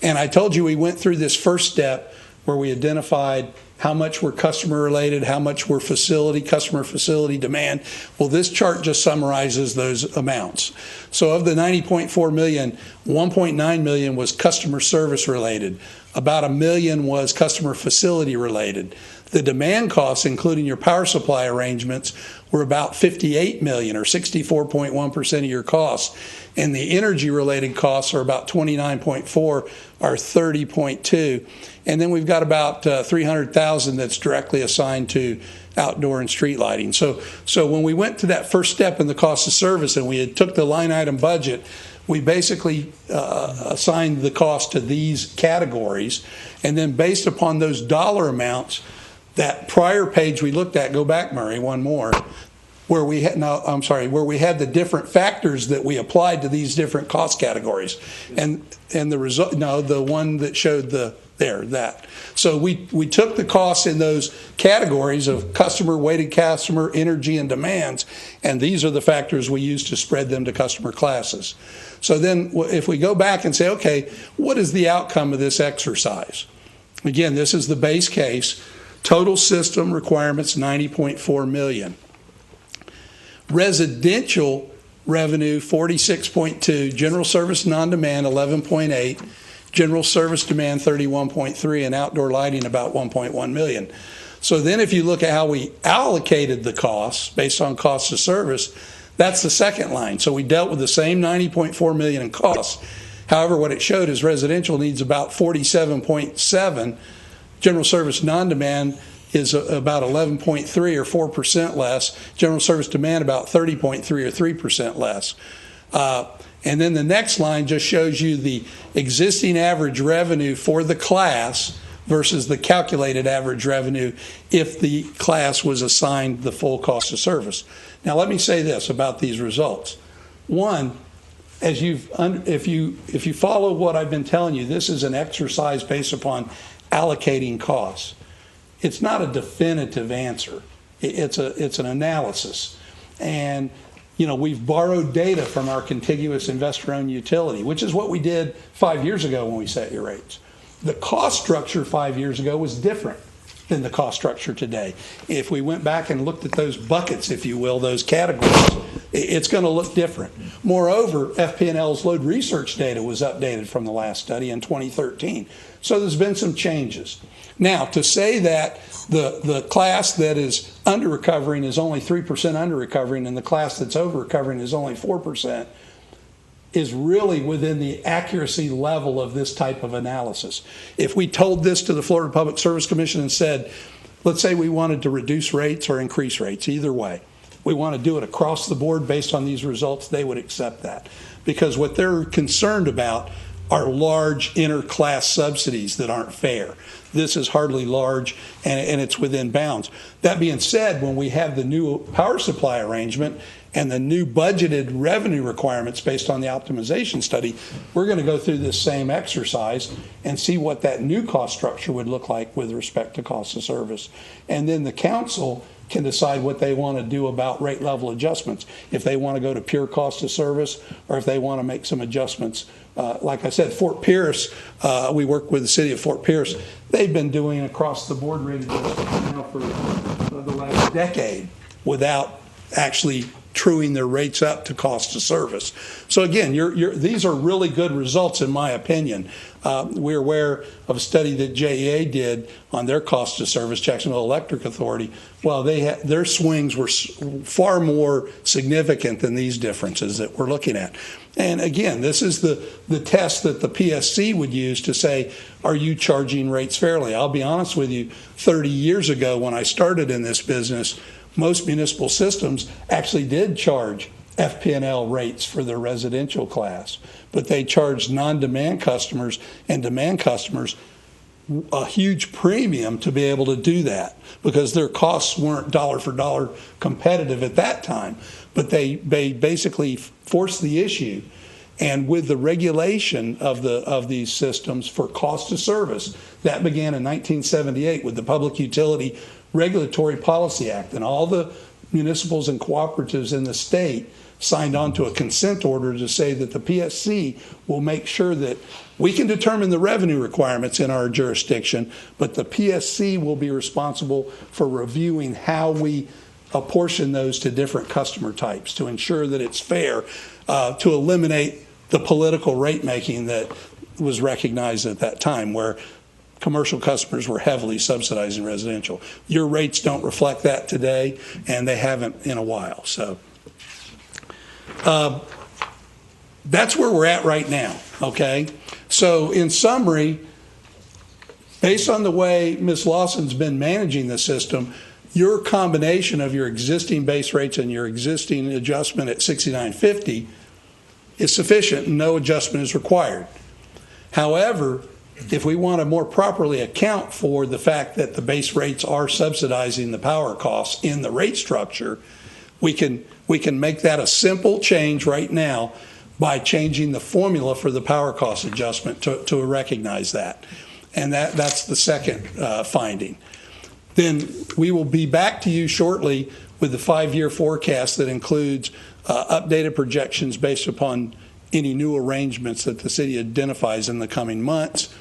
And I told you we went through this first step where we identified how much were customer related, how much were customer facility demand. Well, this chart just summarizes those amounts. So of the $90.4 million, $1.9 million was customer service related. About $1 million was customer facility related. The demand costs, including your power supply arrangements, were about $58 million, or 64.1% of your costs. And the energy-related costs are about $29.4, or 30.2. And then we've got about $300,000 that's directly assigned to outdoor and street lighting. So when we went to that first step in the cost of service and we had took the line item budget, we basically assigned the cost to these categories. And then based upon those dollar amounts, that prior page we looked at, go back, Murray, one more, where we had the different factors that we applied to these different cost categories. And the result, no, the one that showed that. So we took the costs in those categories of customer, weighted customer, energy, and demands, and these are the factors we use to spread them to customer classes. So then if we go back and say, okay, what is the outcome of this exercise? Again, this is the base case. Total system requirements, $90.4 million. Residential revenue, $46.2. General service non-demand, $11.8. General service demand, $31.3. And outdoor lighting, about $1.1 million. So then if you look at how we allocated the costs based on cost of service, that's the second line. So we dealt with the same $90.4 million in costs. However, what it showed is residential needs about $47.7. General service non-demand is about 11.3 or 4% less. General service demand about 30.3 or 3% less. And then the next line just shows you the existing average revenue for the class versus the calculated average revenue if the class was assigned the full cost of service. Now let me say this about these results. One, if you follow what I've been telling you, this is an exercise based upon allocating costs. It's not a definitive answer. It's an analysis. And we've borrowed data from our contiguous investor-owned utility, which is what we did 5 years ago when we set your rates. The cost structure 5 years ago was different than the cost structure today. If we went back and looked at those buckets, if you will, those categories, it's going to look different. Moreover, FP&L's load research data was updated from the last study in 2013. So there's been some changes. Now, to say that the class that is under recovering is only 3% under recovering and the class that's over recovering is only 4% is really within the accuracy level of this type of analysis. If we told this to the Florida Public Service Commission and said, let's say we wanted to reduce rates or increase rates, either way, we want to do it across the board based on these results, they would accept that. Because what they're concerned about are large inter-class subsidies that aren't fair. This is hardly large, and it's within bounds. That being said, when we have the new power supply arrangement and the new budgeted revenue requirements based on the optimization study, we're going to go through this same exercise and see what that new cost structure would look like with respect to cost of service. And then the council can decide what they want to do about rate level adjustments, if they want to go to pure cost of service or if they want to make some adjustments. Like I said, Fort Pierce, we work with the city of Fort Pierce. They've been doing across the board rate adjustments now for the last decade without actually truing their rates up to cost of service. So again, these are really good results in my opinion. We're aware of a study that JEA did on their cost of service, Jacksonville Electric Authority. Well, their swings were far more significant than these differences that we're looking at. And again, this is the test that the PSC would use to say, are you charging rates fairly? I'll be honest with you, 30 years ago when I started in this business, most municipal systems actually did charge FP&L rates for their residential class, but they charged non-demand customers and demand customers a huge premium to be able to do that because their costs weren't dollar for dollar competitive at that time. But they basically forced the issue. And with the regulation of these systems for cost of service, that began in 1978 with the Public Utility Regulatory Policy Act, and all the municipals and cooperatives in the state signed on to a consent order to say that the PSC will make sure that we can determine the revenue requirements in our jurisdiction, but the PSC will be responsible for reviewing how we apportion those to different customer types to ensure that it's fair, to eliminate the political rate making that was recognized at that time, where commercial customers were heavily subsidizing residential. Your rates don't reflect that today, and they haven't in a while. So that's where we're at right now, okay? So in summary, based on the way Ms. Lawson's been managing the system, your combination of your existing base rates and your existing adjustment at $69.50 is sufficient and no adjustment is required. However, if we want to more properly account for the fact that the base rates are subsidizing the power costs in the rate structure, we can make that a simple change right now by changing the formula for the power cost adjustment to recognize that. And that's the second finding. Then we will be back to you shortly with the 5-year forecast that includes updated projections based upon any new arrangements that the city identifies in the coming months.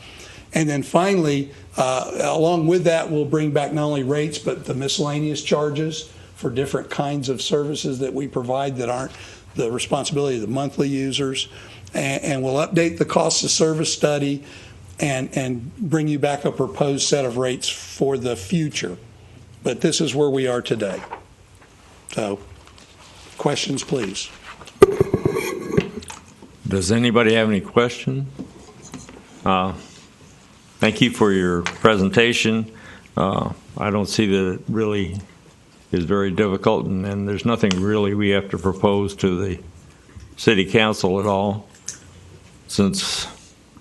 And then finally, along with that, we'll bring back not only rates, but the miscellaneous charges for different kinds of services that we provide that aren't the responsibility of the monthly users. And we'll update the cost of service study and bring you back a proposed set of rates for the future. But this is where we are today. So, questions, please. Does anybody have any questions? Thank you for your presentation. I don't see that it really is very difficult, and there's nothing really we have to propose to the city council at all, since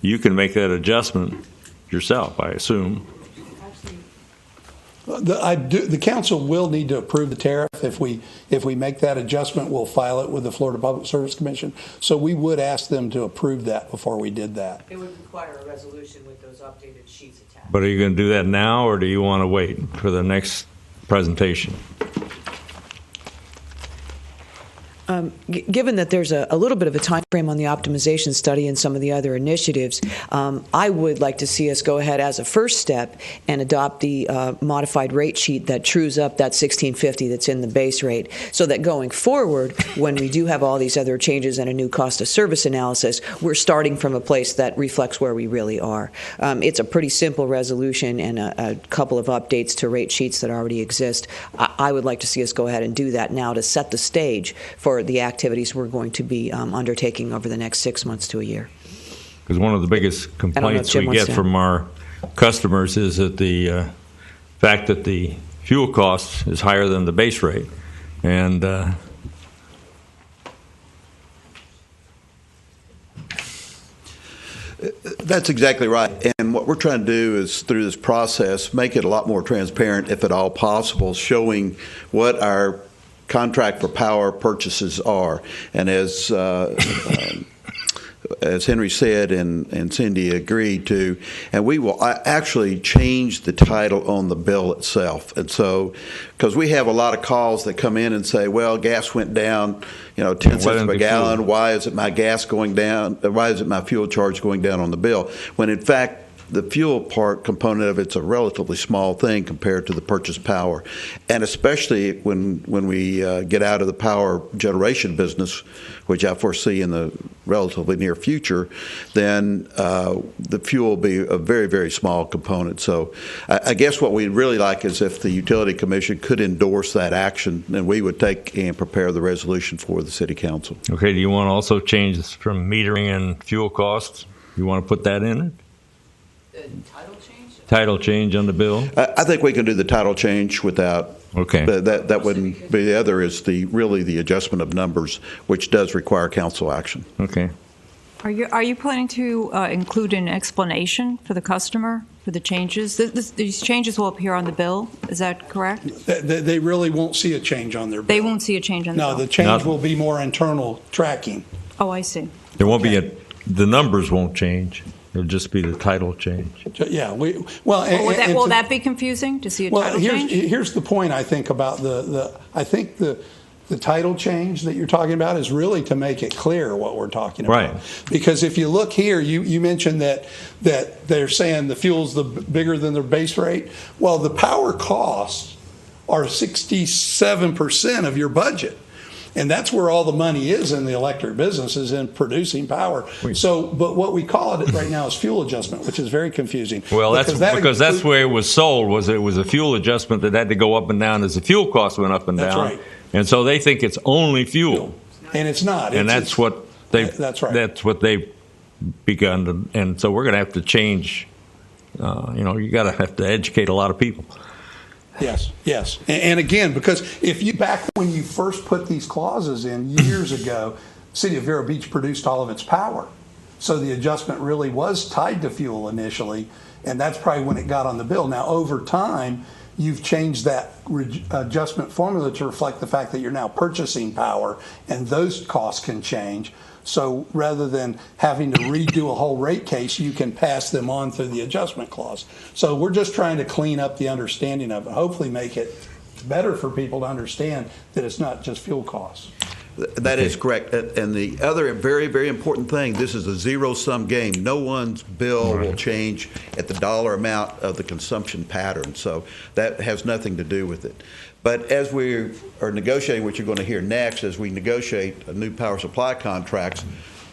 you can make that adjustment yourself, I assume. The council will need to approve the tariff. If we make that adjustment, we'll file it with the Florida Public Service Commission. So we would ask them to approve that before we did that. It would require a resolution with those updated sheets attached. But are you going to do that now, or do you want to wait for the next presentation? Given that there's a little bit of a time frame on the optimization study and some of the other initiatives, I would like to see us go ahead as a first step and adopt the modified rate sheet that trues up that $16.50 that's in the base rate, so that going forward, when we do have all these other changes and a new cost of service analysis, we're starting from a place that reflects where we really are. It's a pretty simple resolution and a couple of updates to rate sheets that already exist. I would like to see us go ahead and do that now to set the stage for the activities we're going to be undertaking over the next 6 months to a year. Because one of the biggest complaints we get from our customers is that the fact that the fuel cost is higher than the base rate. And That's exactly right. And what we're trying to do is, through this process, make it a lot more transparent, if at all possible, showing what our contract for power purchases are. And as Henry said and Cindy agreed to, and we will actually change the title on the bill itself. And so, because we have a lot of calls that come in and say, well, gas went down, 10 cents per gallon. Fuel? Why is it my gas going down? Why is it my fuel charge going down on the bill? When in fact, the fuel part component of it's a relatively small thing compared to the purchase power. And especially when we get out of the power generation business, which I foresee in the relatively near future, then the fuel will be a very, very small component. So I guess what we'd really like is if the Utility Commission could endorse that action, then we would take and prepare the resolution for the City Council. Okay, do you want to also change this from metering and fuel costs? You want to put that in it? Title change? Title change on the bill? I think we can do the title change without. Okay. That wouldn't be. The other is really the adjustment of numbers, which does require council action. Okay. Are you planning to include an explanation for the customer for the changes? These changes will appear on the bill. Is that correct? They really won't see a change on their bill. They won't see a change on the bill. No, the change will be more internal tracking. Oh, I see. There won't be the numbers won't change. It'll just be the title change. Yeah, will that be confusing to see a title change? Here's the point I think about I think the title change that you're talking about is really to make it clear what we're talking about. Right. Because if you look here, you mentioned that they're saying the fuel's bigger than their base rate. Well, the power costs are 67% of your budget. And that's where all the money is in the electric business, is in producing power. But what we call it right now is fuel adjustment, which is very confusing. Well, because that's where it was sold. It was a fuel adjustment that had to go up and down as the fuel costs went up and down. That's right. And so they think it's only fuel. And it's not. And that's what they've begun to. And so we're going to have to change. You got to have to educate a lot of people. Yes. And again, because back when you first put these clauses in years ago, City of Vero Beach produced all of its power. So the adjustment really was tied to fuel initially, and that's probably when it got on the bill. Now, over time, you've changed that adjustment formula to reflect the fact that you're now purchasing power, and those costs can change. So rather than having to redo a whole rate case, you can pass them on through the adjustment clause. So we're just trying to clean up the understanding of it, hopefully make it better for people to understand that it's not just fuel costs. That is correct. And the other very, very important thing, this is a zero-sum game. No one's bill will change at the dollar amount of the consumption pattern. So that has nothing to do with it. But as we are negotiating, what you're going to hear next, as we negotiate a new power supply contracts,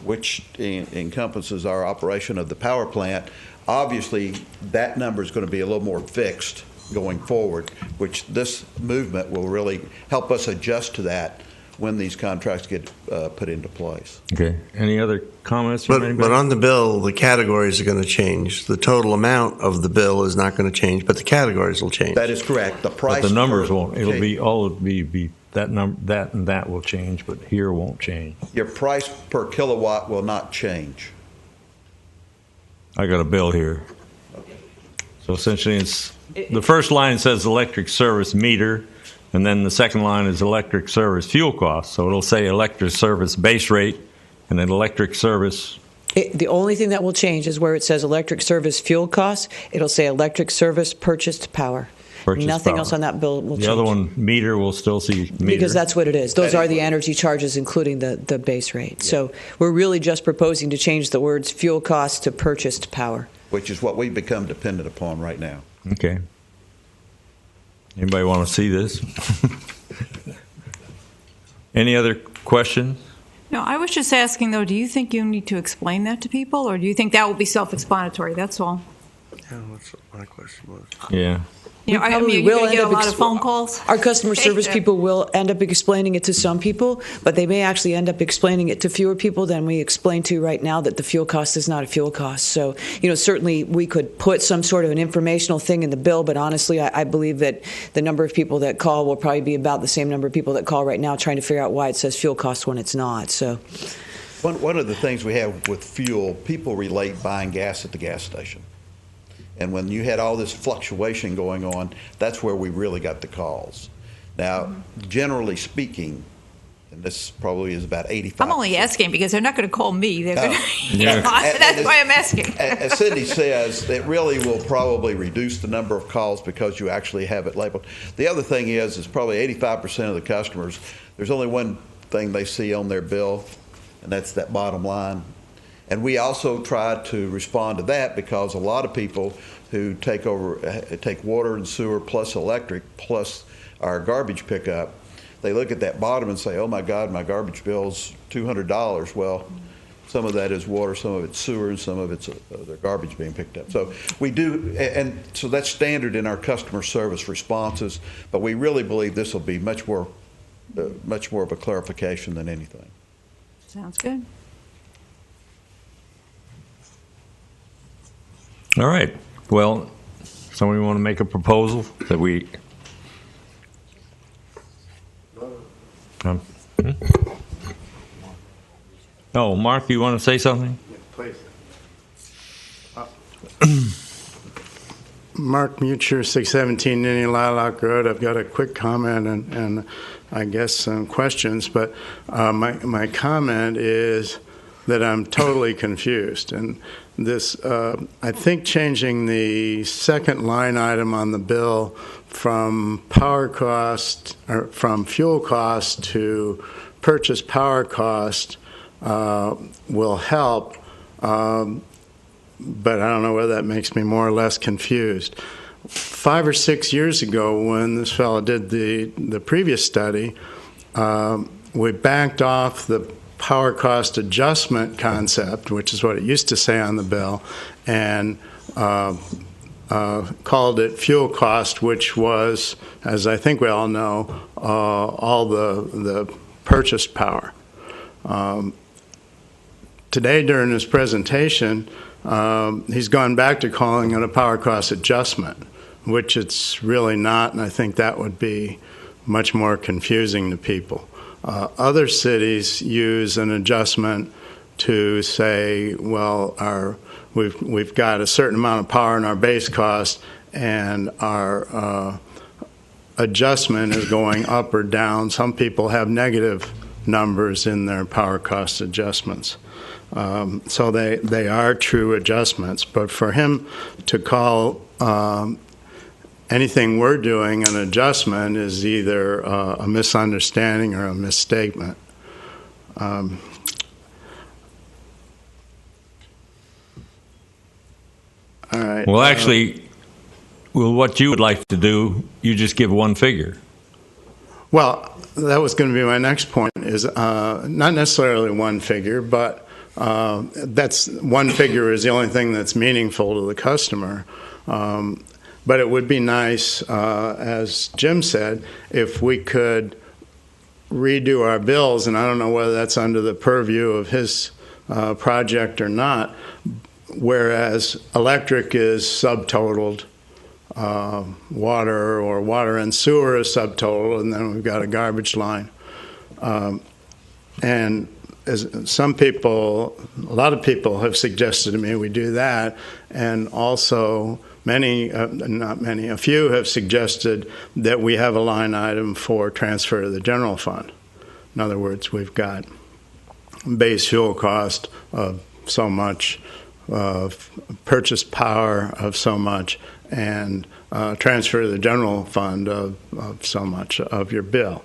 which encompasses our operation of the power plant, obviously that number is going to be a little more fixed going forward, which this movement will really help us adjust to that when these contracts get put into place. Okay. Any other comments from anybody? But on the bill, the categories are going to change. The total amount of the bill is not going to change, but the categories will change. That is correct. The price. But the numbers won't. It'll be that number, that and that will change, but here won't change. Your price per kilowatt will not change. I got a bill here. So essentially, it's the first line says electric service meter. And then the second line is electric service fuel costs. So it'll say electric service base rate and then electric service. The only thing that will change is where it says electric service fuel costs, it'll say electric service purchased power. Nothing else on that bill will change. The other one, meter, will still see meter. Because that's what it is. Those are the energy charges, including the base rate. Yeah. So we're really just proposing to change the words fuel costs to purchased power. Which is what we've become dependent upon right now. Okay. Anybody want to see this? Any other questions? No, I was just asking, though, do you think you need to explain that to people, or do you think that will be self-explanatory? That's all. Yeah, that's what my question was. Yeah. You know, I mean, you're going to get a lot of phone calls. Our customer service people will end up explaining it to some people, but they may actually end up explaining it to fewer people than we explain to right now that the fuel cost is not a fuel cost. So, certainly we could put some sort of an informational thing in the bill, but honestly, I believe that the number of people that call will probably be about the same number of people that call right now trying to figure out why it says fuel cost when it's not. So, one of the things we have with fuel, people relate buying gas at the gas station. And when you had all this fluctuation going on, that's where we really got the calls. Now, generally speaking, and this probably is about 85%. I'm only asking because they're not going to call me. They're going to. Yeah. That's why I'm asking. As Cindy says, it really will probably reduce the number of calls because you actually have it labeled. The other thing is probably 85% of the customers, there's only one thing they see on their bill, and that's that bottom line. And we also try to respond to that because a lot of people who take water and sewer plus electric plus our garbage pickup, they look at that bottom and say, oh my God, my garbage bill's $200. Well, some of that is water, some of it's sewer, and some of it's their garbage being picked up. So we do, and so that's standard in our customer service responses, but we really believe this will be much more of a clarification than anything. Sounds good. All right. Well, somebody want to make a proposal that we... Oh, Mark, you want to say something? Please. Mark Mucher, 617 Indian Lilac Road. I've got a quick comment and I guess some questions, but my comment is that I'm totally confused. And this, I think changing the second line item on the bill from power cost, or from fuel cost to purchase power cost will help, but I don't know whether that makes me more or less confused. 5 or 6 years ago, when this fellow did the previous study, we backed off the power cost adjustment concept, which is what it used to say on the bill, and called it fuel cost, which was, as I think we all know, all the purchased power. Today, during his presentation, he's gone back to calling it a power cost adjustment, which it's really not, and I think that would be much more confusing to people. Other cities use an adjustment to say, well, we've got a certain amount of power in our base cost, and our adjustment is going up or down. Some people have negative numbers in their power cost adjustments. So they are true adjustments. But for him to call anything we're doing an adjustment is either a misunderstanding or a misstatement. All right. Well, actually, what you would like to do, you just give one figure. Well, that was going to be my next point, is not necessarily one figure, but that's one figure is the only thing that's meaningful to the customer. But it would be nice, as Jim said, if we could redo our bills, and I don't know whether that's under the purview of his project or not, whereas electric is subtotaled, water and sewer is subtotaled, and then we've got a garbage line. And as some people, a lot of people have suggested to me we do that, and also a few have suggested that we have a line item for transfer to the general fund. In other words, we've got base fuel cost of so much, purchase power of so much, and transfer to the general fund of so much of your bill.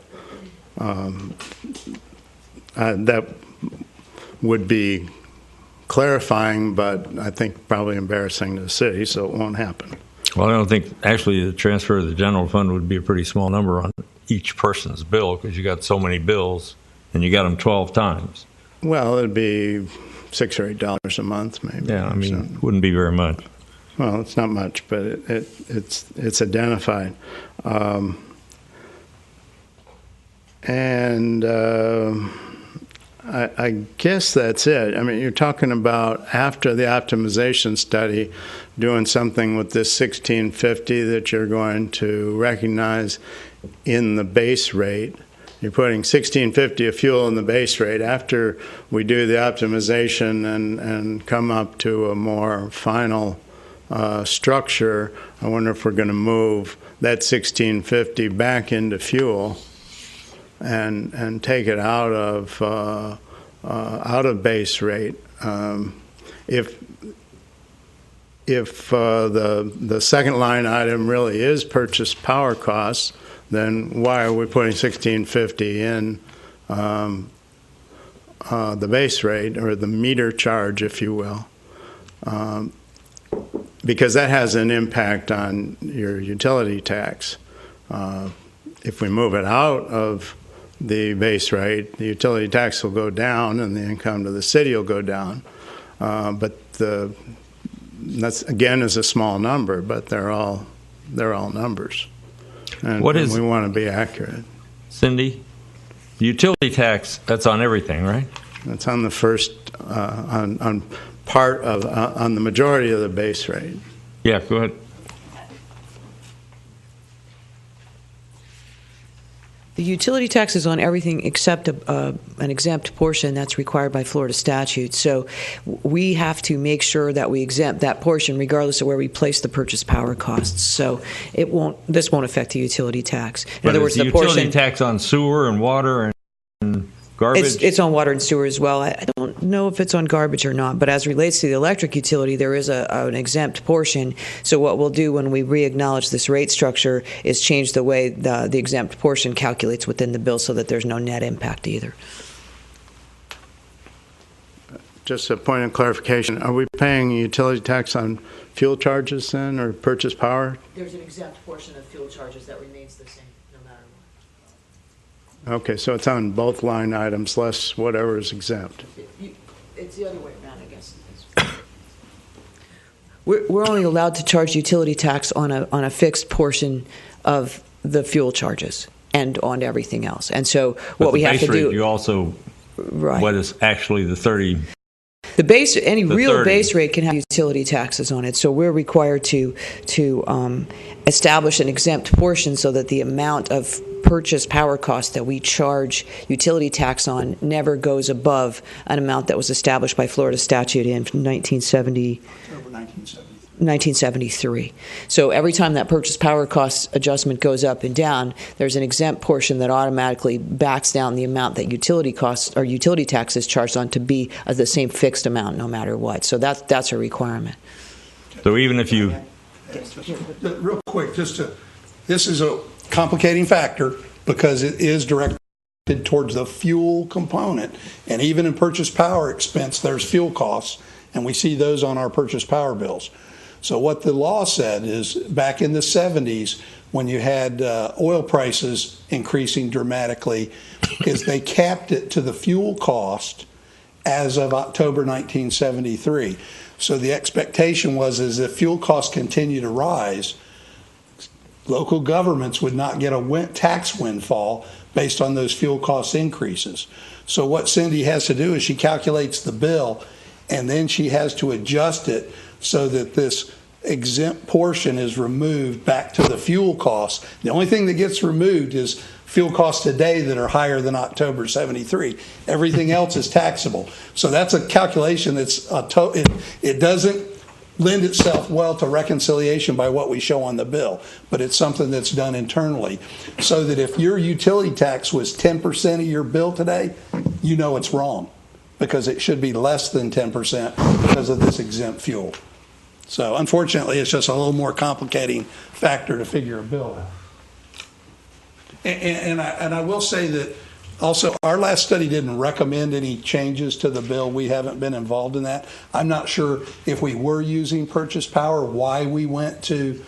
That would be clarifying, but I think probably embarrassing to the city, so it won't happen. Well, I don't think actually the transfer to the general fund would be a pretty small number on each person's bill, because you got so many bills and you got them 12 times. Well, it'd be $6 or $8 a month, maybe. Yeah, I mean, it wouldn't be very much. Well, it's not much, but it's identified. I guess that's it. I mean, you're talking about after the optimization study, doing something with this 1650 that you're going to recognize in the base rate. You're putting 1650 of fuel in the base rate. After we do the optimization and come up to a more final structure, I wonder if we're going to move that $16.50 back into fuel and take it out of base rate. If the second line item really is purchase power costs, then why are we putting $16.50 in the base rate, or the meter charge, if you will? Because that has an impact on your utility tax. If we move it out of the base rate, the utility tax will go down and the income to the city will go down. But that's, again, is a small number, but they're all numbers. And we want to be accurate. Cindy, utility tax, that's on everything, right? That's on the first, on part of, on the majority of the base rate. Yeah, go ahead. The utility tax is on everything except an exempt portion that's required by Florida statute. So we have to make sure that we exempt that portion regardless of where we place the purchase power costs. So this won't affect the utility tax. In other words, the utility portion tax on sewer and water and garbage? It's on water and sewer as well. I don't know if it's on garbage or not, but as relates to the electric utility, there is an exempt portion. So what we'll do when we re-acknowledge this rate structure is change the way the exempt portion calculates within the bill so that there's no net impact either. Just a point of clarification, are we paying utility tax on fuel charges then, or purchase power? There's an exempt portion of fuel charges that remains the same no matter what. Okay, so it's on both line items, less whatever is exempt. It's the other way around, I guess. We're only allowed to charge utility tax on a fixed portion of the fuel charges and on everything else. And so what we have to do, you also, right? What is actually the 30? Any real 30. base rate can have utility taxes on it. So we're required to establish an exempt portion so that the amount of purchase power costs that we charge utility tax on never goes above an amount that was established by Florida statute in 1973. So every time that purchase power cost adjustment goes up and down, there's an exempt portion that automatically backs down the amount that utility costs or utility tax is charged on to be the same fixed amount no matter what. So that's a requirement. So even if you... Real quick, this is a complicating factor because it is directed towards the fuel component. And even in purchase power expense, there's fuel costs, and we see those on our purchase power bills. So what the law said is back in the 70s, when you had oil prices increasing dramatically, is they capped it to the fuel cost as of October 1973. So the expectation was as if fuel costs continue to rise, local governments would not get a tax windfall based on those fuel cost increases. So what Cindy has to do is she calculates the bill, and then she has to adjust it so that this exempt portion is removed back to the fuel costs. The only thing that gets removed is fuel costs today that are higher than October 73. Everything else is taxable. So that's a calculation that's it doesn't lend itself well to reconciliation by what we show on the bill, but it's something that's done internally. So that if your utility tax was 10% of your bill today, you know it's wrong because it should be less than 10% because of this exempt fuel. So unfortunately, it's just a little more complicating factor to figure a bill out. And I will say that also our last study didn't recommend any changes to the bill. We haven't been involved in that. I'm not sure if we were using purchase power, why we went to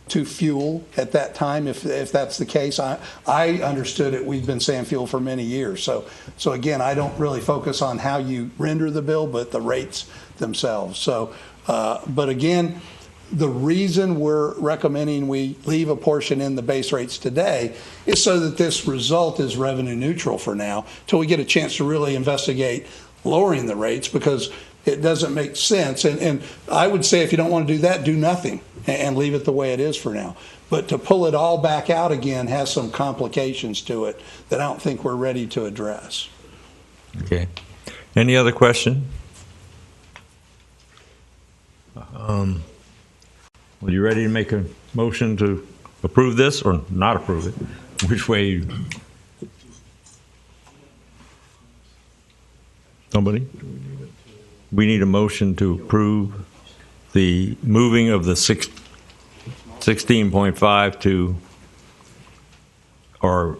fuel at that time, if that's the case. I understood it. We've been saying fuel for many years. So again, I don't really focus on how you render the bill, but the rates themselves. So, but again, the reason we're recommending we leave a portion in the base rates today is so that this result is revenue neutral for now till we get a chance to really investigate lowering the rates, because it doesn't make sense. And I would say if you don't want to do that, do nothing and leave it the way it is for now. But to pull it all back out again has some complications to it that I don't think we're ready to address. Okay. Any other question? Are you ready to make a motion to approve this or not approve it? Which way? Somebody? We need a motion to approve the moving of the 16.5 to, or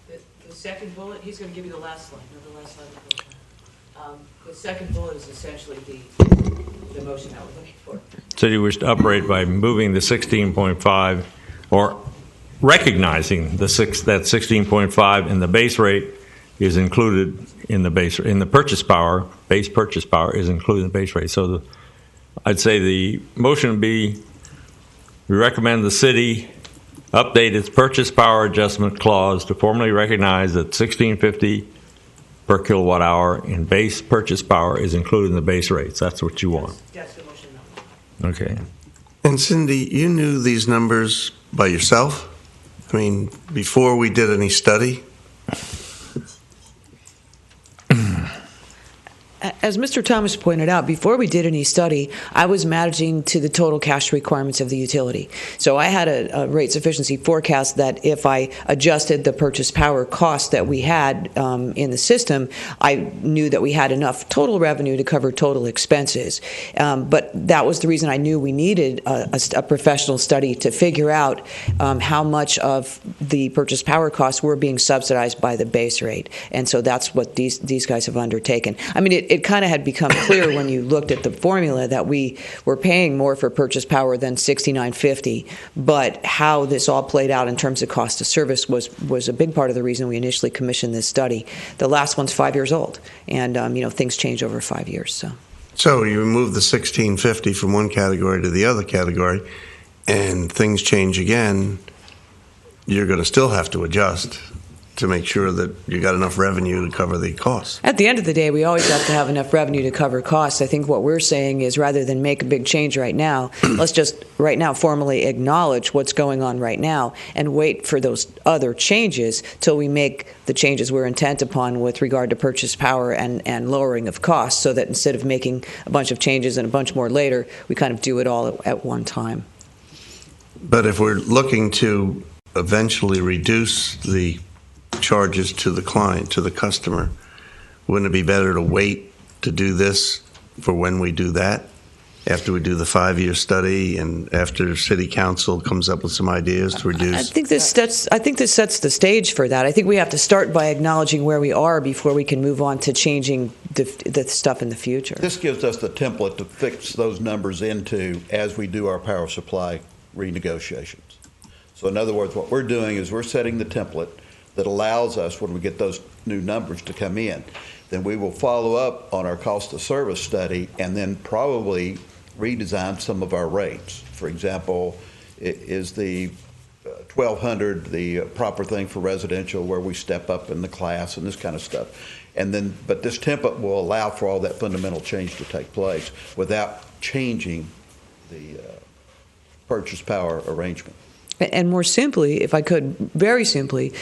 The second bullet, he's going to give you the last slide. No, the last slide. The second bullet is essentially the motion that we're looking for. city wished to operate by moving the 16.5 or recognizing that 16.5 in the base rate is included in the base, in the purchase power, base purchase power is included in the base rate. So I'd say the motion would be, we recommend the city update its purchase power adjustment clause to formally recognize that $16.50 per kilowatt hour in base purchase power is included in the base rates. That's what you want. That's the motion. Okay. And Cindy, you knew these numbers by yourself? I mean, before we did any study? As Mr. Thomas pointed out, before we did any study, I was managing to the total cash requirements of the utility. So I had a rate sufficiency forecast that if I adjusted the purchase power cost that we had in the system, I knew that we had enough total revenue to cover total expenses. But that was the reason I knew we needed a professional study to figure out how much of the purchase power costs were being subsidized by the base rate. And so that's what these guys have undertaken. I mean, it kind of had become clear when you looked at the formula that we were paying more for purchase power than $69.50, but how this all played out in terms of cost of service was a big part of the reason we initially commissioned this study. The last one's 5 years old, and things change over 5 years. So you remove the $16.50 from one category to the other category, and things change again, you're going to still have to adjust to make sure that you got enough revenue to cover the costs. At the end of the day, we always have to have enough revenue to cover costs. I think what we're saying is rather than make a big change right now, let's just right now formally acknowledge what's going on right now and wait for those other changes till we make the changes we're intent upon with regard to purchase power and lowering of costs, so that instead of making a bunch of changes and a bunch more later, we kind of do it all at one time. But if we're looking to eventually reduce the charges to the client, to the customer, wouldn't it be better to wait to do this for when we do that, after we do the 5-year study and after City Council comes up with some ideas to reduce? I think this sets the stage for that. I think we have to start by acknowledging where we are before we can move on to changing the stuff in the future. This gives us the template to fix those numbers into as we do our power supply renegotiations. So in other words, what we're doing is we're setting the template that allows us, when we get those new numbers to come in, then we will follow up on our cost of service study and then probably redesign some of our rates. For example, is the 1,200 the proper thing for residential, where we step up in the class and this kind of stuff. And then, but this template will allow for all that fundamental change to take place without changing the purchase power arrangement. And more simply, if I could, very simply,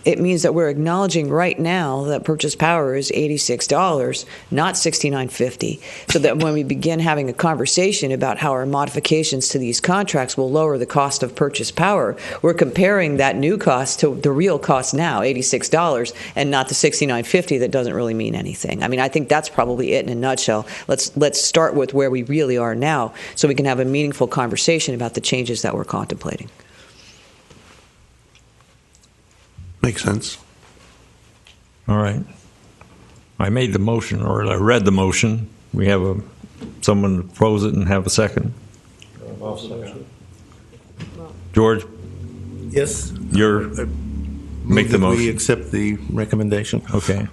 it means that we're acknowledging right now that purchase power is $86, not $69.50, so that when we begin having a conversation about how our modifications to these contracts will lower the cost of purchase power, we're comparing that new cost to the real cost now, $86, and not the $69.50 that doesn't really mean anything. I mean, I think that's probably it in a nutshell. Let's start with where we really are now, so we can have a meaningful conversation about the changes that we're contemplating. Makes sense. All right. I made the motion, or I read the motion. We have someone propose it and have a second. George, Yes. you're make the motion. We accept the recommendation. Okay.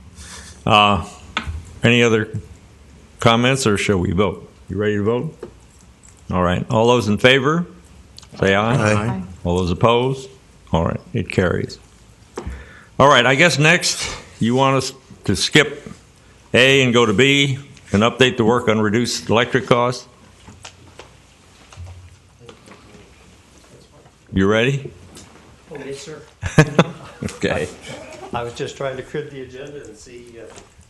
Any other comments, or shall we vote? You ready to vote? All right. All those in favor, say aye. Aye. All those opposed? All right. It carries. All right. I guess next you want us to skip A and go to B and update the work on reduced electric costs. You ready? Oh, yes, sir. Okay. I was just trying to crib the agenda and see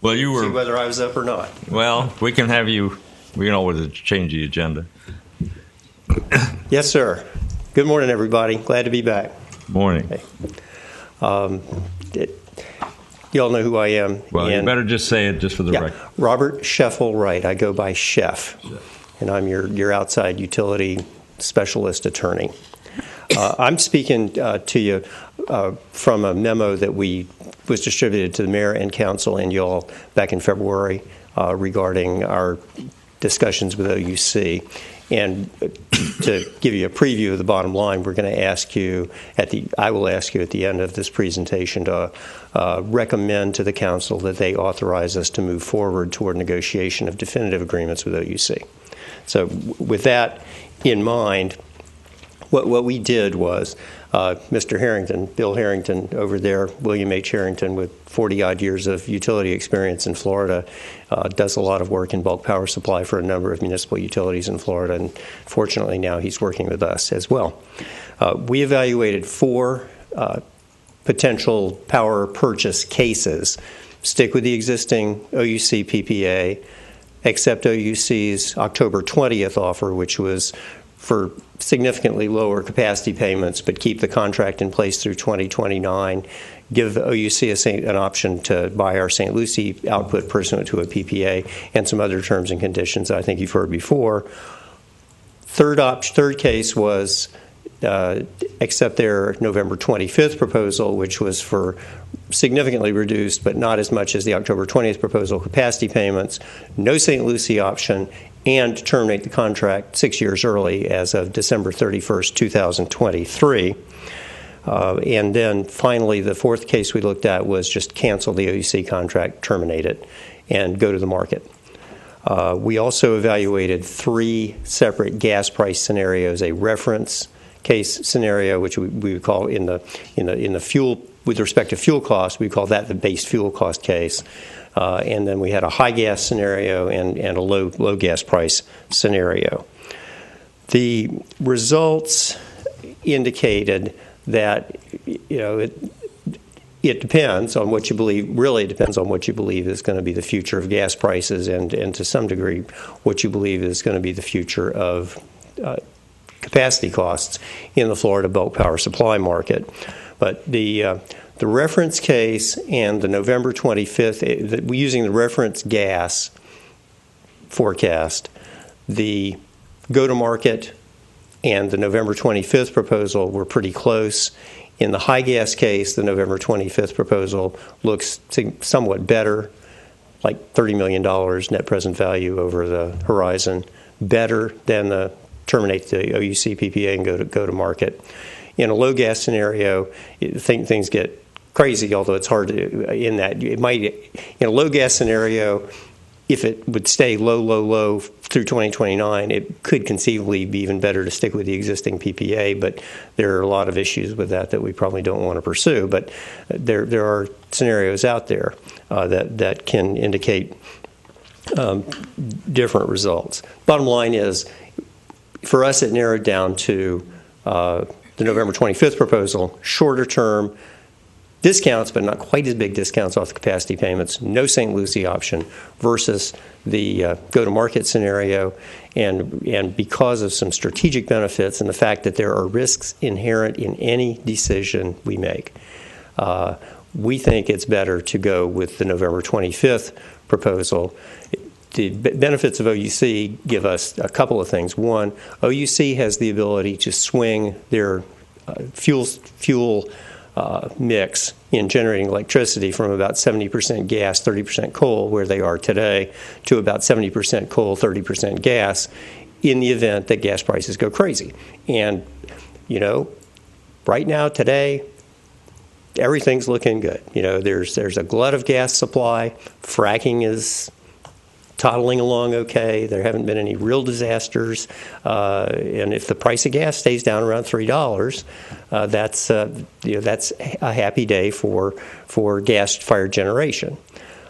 Well, you see were. whether I was up or not. Well, we can have you. We can always change the agenda. Yes, sir. Good morning, everybody. Glad to be back. Morning. You all know who I am. Well, you and- better just say it just for the record. Robert Scheffel Wright. I go by Chef, and I'm your outside utility specialist attorney. I'm speaking to you from a memo that was distributed to the mayor and council and you all back in February regarding our discussions with OUC. And to give you a preview of the bottom line, we're going to ask you I will ask you at the end of this presentation to recommend to the council that they authorize us to move forward toward negotiation of definitive agreements with OUC. So with that in mind, what we did was Mr. Harrington, Bill Harrington over there, William H. Harrington, with 40-odd years of utility experience in Florida, does a lot of work in bulk power supply for a number of municipal utilities in Florida, and fortunately now he's working with us as well. We evaluated 4 potential power purchase cases. Stick with the existing OUC PPA, accept OUC's October 20th offer, which was for significantly lower capacity payments, but keep the contract in place through 2029, give OUC an option to buy our St. Lucie output pursuant to a PPA, and some other terms and conditions I think you've heard before. Third case was accept their November 25th proposal, which was for significantly reduced, but not as much as the October 20th proposal, capacity payments, no St. Lucie option, and terminate the contract 6 years early as of December 31st, 2023. And then finally, the fourth case we looked at was just cancel the OUC contract, terminate it, and go to the market. We also evaluated 3 separate gas price scenarios: a reference case scenario, which we would call in the fuel, with respect to fuel cost, we call that the base fuel cost case. And then we had a high gas scenario and a low gas price scenario. The results indicated that, it depends on what you believe. Really, it depends on what you believe is going to be the future of gas prices, and to some degree, what you believe is going to be the future of capacity costs in the Florida bulk power supply market. But the reference case and the November 25th, using the reference gas forecast, the go-to-market and the November 25th proposal were pretty close. In the high gas case, the November 25th proposal looks somewhat better, like $30 million net present value over the horizon, better than the terminate the OUC PPA and go to market. In a low gas scenario, things get crazy, although it's hard to, in that it might, in a low gas scenario, if it would stay low through 2029, it could conceivably be even better to stick with the existing PPA, but there are a lot of issues with that we probably don't want to pursue. But there are scenarios out there that can indicate different results. Bottom line is, for us, it narrowed down to the November 25th proposal, shorter term, discounts, but not quite as big discounts off the capacity payments, no St. Lucie option, versus the go-to-market scenario. And because of some strategic benefits and the fact that there are risks inherent in any decision we make, we think it's better to go with the November 25th proposal. The benefits of OUC give us a couple of things. One, OUC has the ability to swing their fuel mix in generating electricity from about 70% gas, 30% coal, where they are today, to about 70% coal, 30% gas, in the event that gas prices go crazy. And, right now, today, everything's looking good. There's a glut of gas supply. Fracking is toddling along okay. There haven't been any real disasters. And if the price of gas stays down around $3, that's a happy day for gas-fired generation.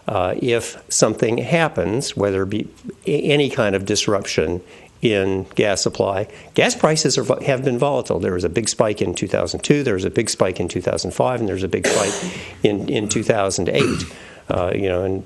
If something happens, whether it be any kind of disruption in gas supply, gas prices have been volatile. There was a big spike in 2002, there was a big spike in 2005, and there was a big spike in 2008. And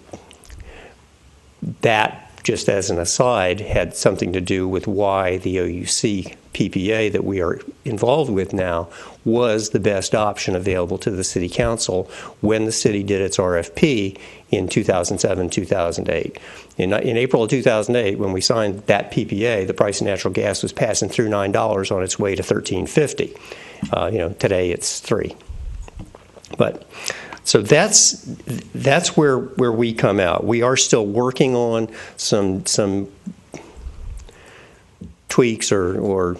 that, just as an aside, had something to do with why the OUC PPA that we are involved with now was the best option available to the City Council when the city did its RFP in 2007, 2008. In April of 2008, when we signed that PPA, the price of natural gas was passing through $9 on its way to $13.50. Today it's $3. But so that's where we come out. We are still working on some tweaks or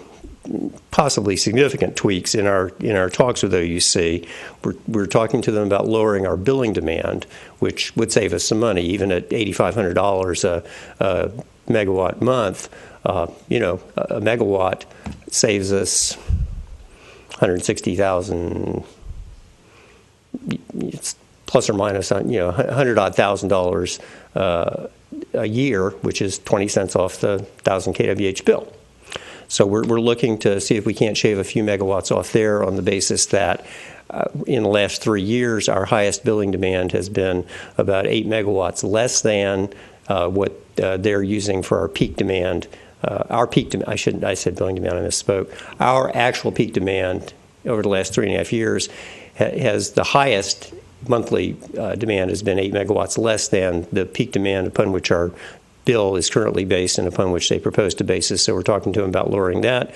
possibly significant tweaks in our talks with OUC. We're talking to them about lowering our billing demand, which would save us some money, even at $8,500 a megawatt month. A megawatt saves us $160,000. It's plus or minus, $100,000 a year, which is 20 cents off the 1,000 kWh bill. So we're looking to see if we can't shave a few megawatts off there on the basis that in the last 3 years, our highest billing demand has been about 8 megawatts less than what they're using for our peak demand. I said billing demand, I misspoke. Our actual peak demand over the last 3.5 years has the highest monthly demand has been 8 megawatts less than the peak demand upon which our bill is currently based and upon which they propose to base us. So we're talking to them about lowering that.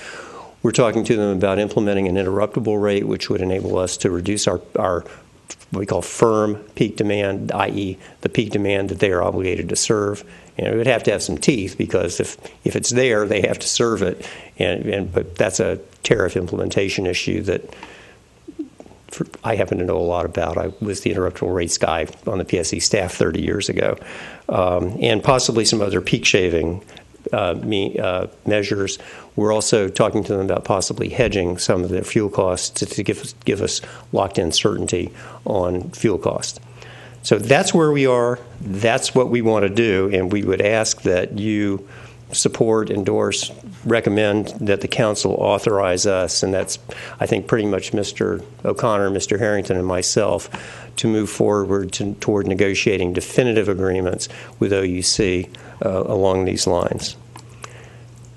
We're talking to them about implementing an interruptible rate, which would enable us to reduce our what we call firm peak demand, i.e. the peak demand that they are obligated to serve. And it would have to have some teeth, because if it's there, they have to serve it. But that's a tariff implementation issue that I happen to know a lot about. I was the interruptible rates guy on the PSC staff 30 years ago. And possibly some other peak shaving measures. We're also talking to them about possibly hedging some of their fuel costs to give us locked-in certainty on fuel costs. So that's where we are. That's what we want to do, and we would ask that you support, endorse, recommend that the council authorize us, and that's, I think, pretty much Mr. O'Connor, Mr. Harrington, and myself, to move forward toward negotiating definitive agreements with OUC along these lines.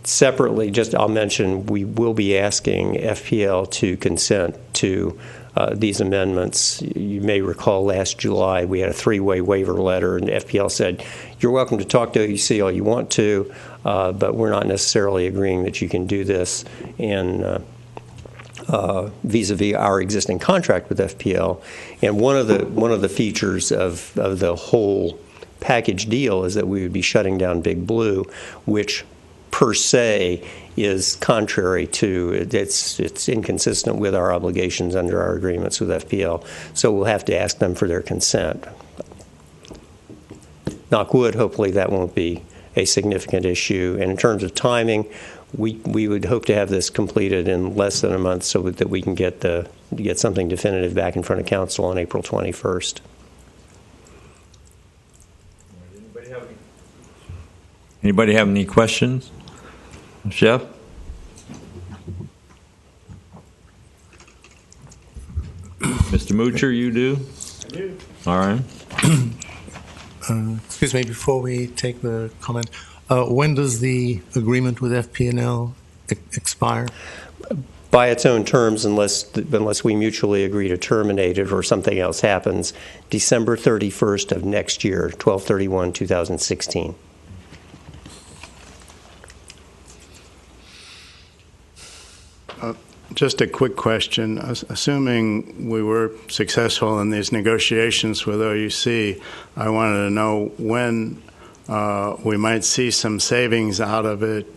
Separately, I'll mention, we will be asking FPL to consent to these amendments. You may recall last July we had a three-way waiver letter, and FPL said, you're welcome to talk to OUC all you want to, but we're not necessarily agreeing that you can do this in vis-a-vis our existing contract with FPL. And one of the features of the whole package deal is that we would be shutting down Big Blue, which per se is contrary to, it's inconsistent with our obligations under our agreements with FPL. So we'll have to ask them for their consent. Knock wood, hopefully that won't be a significant issue. And in terms of timing, we would hope to have this completed in less than a month so that we can get something definitive back in front of council on April 21st. Anybody have any questions? Chef? Mr. Moocher, you do? I do. All right. Excuse me, before we take the comment, when does the agreement with FPNL expire? By its own terms, unless we mutually agree to terminate it or something else happens, December 31st of next year, 12/31/2016. Just a quick question. Assuming we were successful in these negotiations with OUC, I wanted to know when we might see some savings out of it,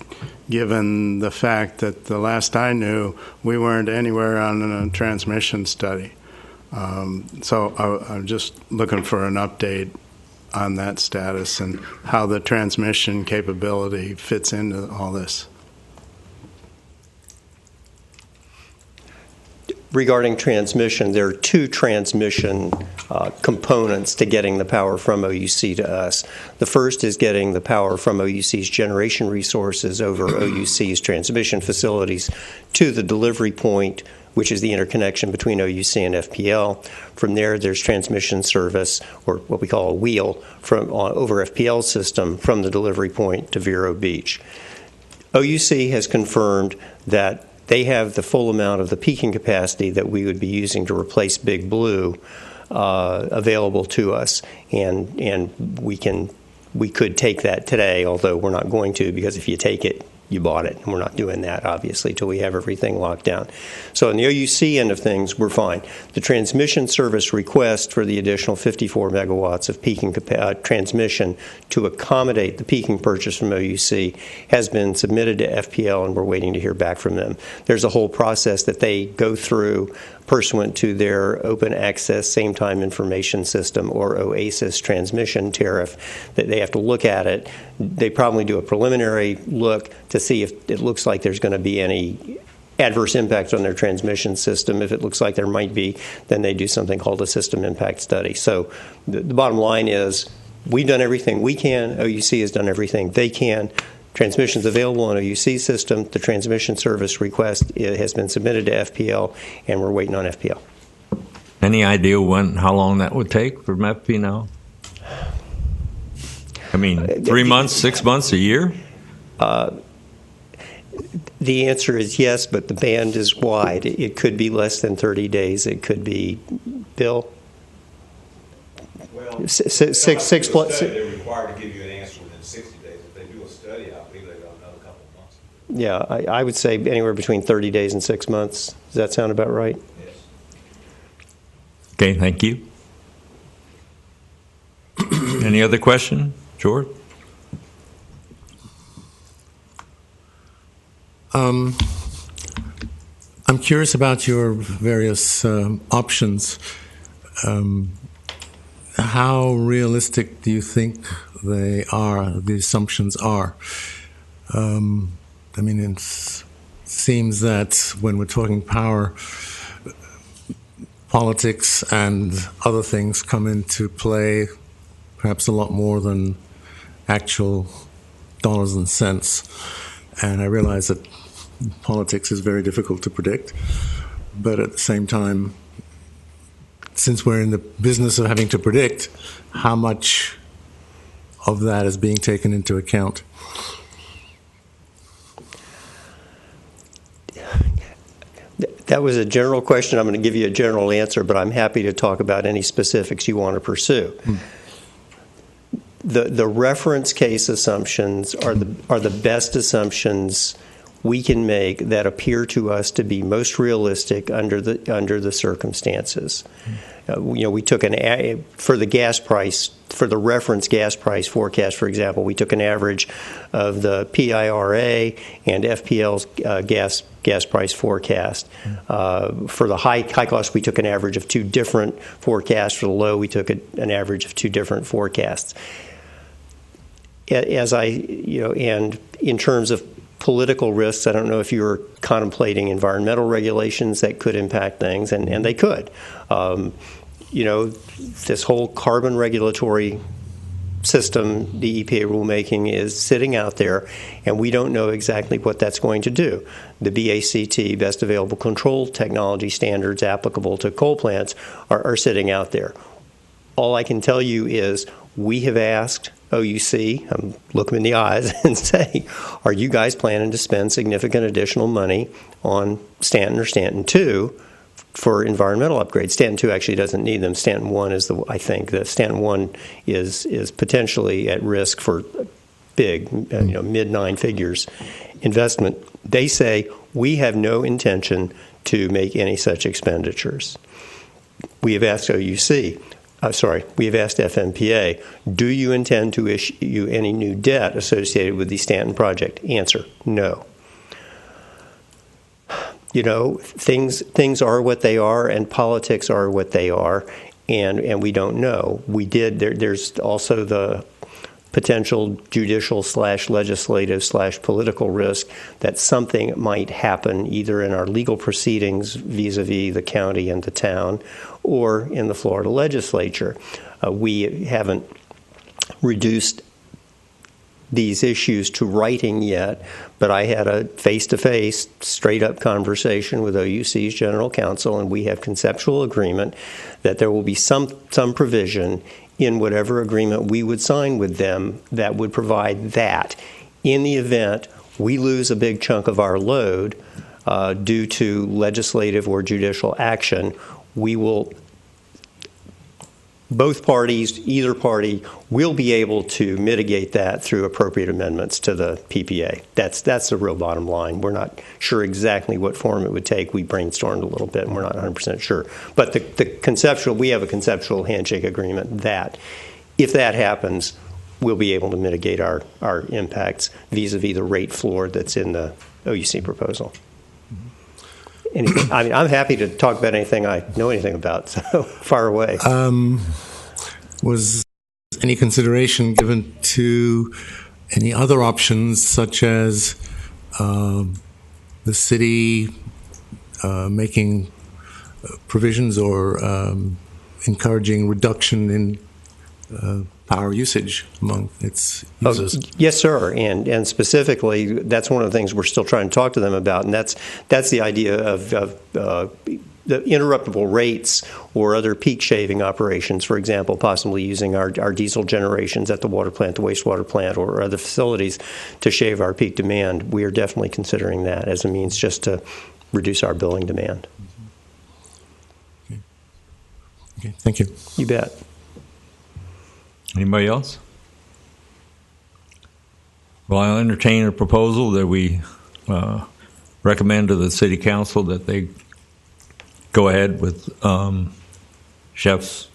given the fact that the last I knew, we weren't anywhere on a transmission study. So I'm just looking for an update on that status and how the transmission capability fits into all this. Regarding transmission, there are two transmission components to getting the power from OUC to us. The first is getting the power from OUC's generation resources over OUC's transmission facilities to the delivery point, which is the interconnection between OUC and FPL. From there, there's transmission service, or what we call a wheel, over FPL's system from the delivery point to Vero Beach. OUC has confirmed that they have the full amount of the peaking capacity that we would be using to replace Big Blue available to us, and we could take that today, although we're not going to, because if you take it, you bought it, and we're not doing that, obviously, till we have everything locked down. So on the OUC end of things, we're fine. The transmission service request for the additional 54 megawatts of peaking transmission to accommodate the peaking purchase from OUC has been submitted to FPL, and we're waiting to hear back from them. There's a whole process that they go through pursuant to their Open Access Same Time Information System, or OASIS, transmission tariff, that they have to look at it. They probably do a preliminary look to see if it looks like there's going to be any adverse impact on their transmission system. If it looks like there might be, then they do something called a system impact study. So the bottom line is, we've done everything we can. OUC has done everything they can. Transmission's available on OUC system. The transmission service request has been submitted to FPL, and we're waiting on FPL. Any idea how long that would take from FPL? I mean, 3 months, 6 months, a year? The answer is yes, but the band is wide. It could be less than 30 days. It could be, Bill? Well, six plus. They're required to give you an answer within 60 days. If they do a study, I believe they've got another couple of months. Yeah, I would say anywhere between 30 days and 6 months. Does that sound about right? Yes. Okay, thank you. Any other question, George? I'm curious about your various options. How realistic do you think they are, the assumptions are? I mean, it seems that when we're talking power, politics and other things come into play, perhaps a lot more than actual dollars and cents. And I realize that politics is very difficult to predict, but at the same time, since we're in the business of having to predict, how much of that is being taken into account? That was a general question. I'm going to give you a general answer, but I'm happy to talk about any specifics you want to pursue. The reference case assumptions are the best assumptions we can make that appear to us to be most realistic under the circumstances. We took for the gas price, for the reference gas price forecast, for example, we took an average of the PIRA and FPL's gas price forecast. For the high cost, we took an average of two different forecasts. For the low, we took an average of two different forecasts. And in terms of political risks, I don't know if you were contemplating environmental regulations that could impact things, and they could. This whole carbon regulatory system, the EPA rulemaking, is sitting out there, and we don't know exactly what that's going to do. The BACT, Best Available Control Technology standards applicable to coal plants, are sitting out there. All I can tell you is we have asked OUC, look them in the eyes and say, are you guys planning to spend significant additional money on Stanton or Stanton 2 for environmental upgrades? Stanton 2 actually doesn't need them. Stanton 1 is the Stanton 1 is potentially at risk for big, mid nine figures investment. They say we have no intention to make any such expenditures. We have asked OUC. We have asked FMPA, do you intend to issue any new debt associated with the Stanton project? Answer, no. Things are what they are, and politics are what they are, and we don't know. There's also the potential judicial / legislative / political risk that something might happen either in our legal proceedings vis-a-vis the county and the town or in the Florida legislature. We haven't reduced these issues to writing yet, but I had a face-to-face, straight-up conversation with OUC's general counsel, and we have conceptual agreement that there will be some provision in whatever agreement we would sign with them that would provide that in the event we lose a big chunk of our load due to legislative or judicial action, we will, both parties, either party, will be able to mitigate that through appropriate amendments to the PPA. That's the real bottom line. We're not sure exactly what form it would take. We brainstormed a little bit, and we're not 100% sure. But we have a conceptual handshake agreement that if that happens, we'll be able to mitigate our impacts vis-a-vis the rate floor that's in the OUC proposal. I mean, I'm happy to talk about anything I know anything about, so far away. Was any consideration given to any other options, such as the city making provisions or encouraging reduction in power usage among its users? Yes, sir. And specifically, that's one of the things we're still trying to talk to them about, and that's the idea of the interruptible rates or other peak shaving operations, for example, possibly using our diesel generations at the water plant, the wastewater plant, or other facilities to shave our peak demand. We are definitely considering that as a means just to reduce our billing demand. Okay, thank you. You bet. Anybody else? Well, I'll entertain a proposal that we recommend to the City Council that they go ahead with Chef's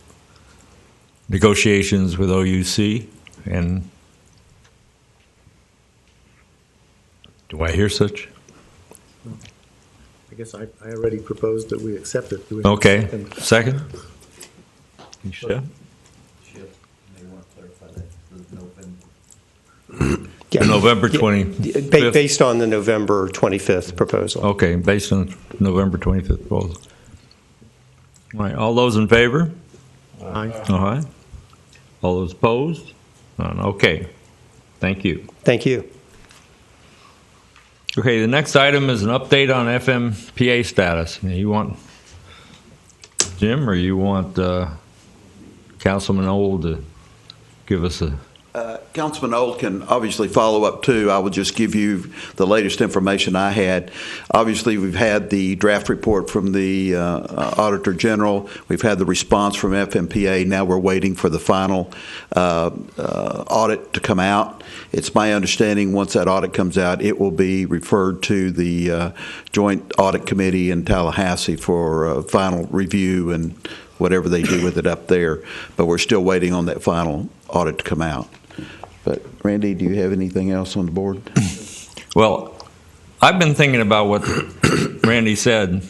negotiations with OUC. And do I hear such? I guess I already proposed that we accept it. Do we have a Okay. second? Second? Chef? Yeah. November 25th. Based on the November 25th proposal. Okay, based on November 25th proposal. All right, all those in favor? Aye. All right. All those opposed? None. Okay. Thank you. Thank you. Okay, the next item is an update on FMPA status. Now, you want Jim or you want Councilman Old to give us a... Councilman Old can obviously follow up too. I will just give you the latest information I had. Obviously, we've had the draft report from the Auditor General. We've had the response from FMPA. Now we're waiting for the final audit to come out. It's my understanding once that audit comes out, it will be referred to the Joint Audit Committee in Tallahassee for final review and whatever they do with it up there. But we're still waiting on that final audit to come out. But, Randy, do you have anything else on the board? Well, I've been thinking about what Randy said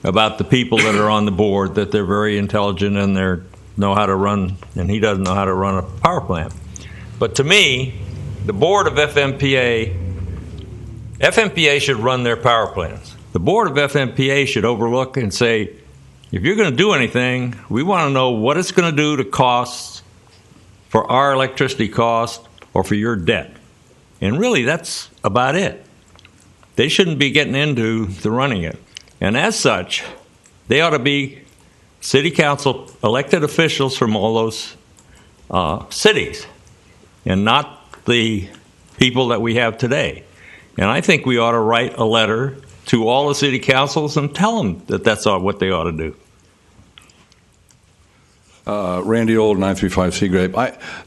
about the people that are on the board, that they're very intelligent and they know how to run, and he doesn't know how to run a power plant. But to me, the board of FMPA should run their power plants. The board of FMPA should overlook and say, if you're going to do anything, we want to know what it's going to do to costs for our electricity cost or for your debt. And really, that's about it. They shouldn't be getting into the running it. And as such, they ought to be city council elected officials from all those cities and not the people that we have today. And I think we ought to write a letter to all the city councils and tell them that that's what they ought to do. Randy Old, 935 Seagrape.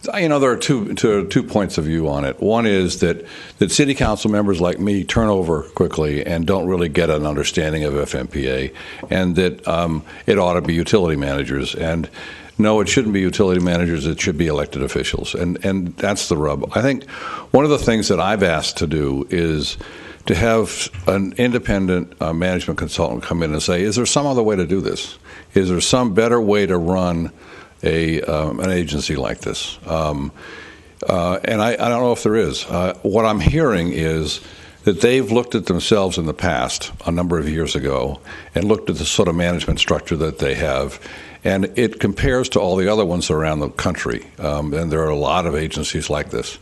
There are two points of view on it. One is that city council members like me turn over quickly and don't really get an understanding of FMPA, and that it ought to be utility managers. And no, it shouldn't be utility managers. It should be elected officials. And that's the rub. I think one of the things that I've asked to do is to have an independent management consultant come in and say, is there some other way to do this? Is there some better way to run an agency like this? And I don't know if there is. What I'm hearing is that they've looked at themselves in the past, a number of years ago, and looked at the sort of management structure that they have, and it compares to all the other ones around the country. And there are a lot of agencies like this.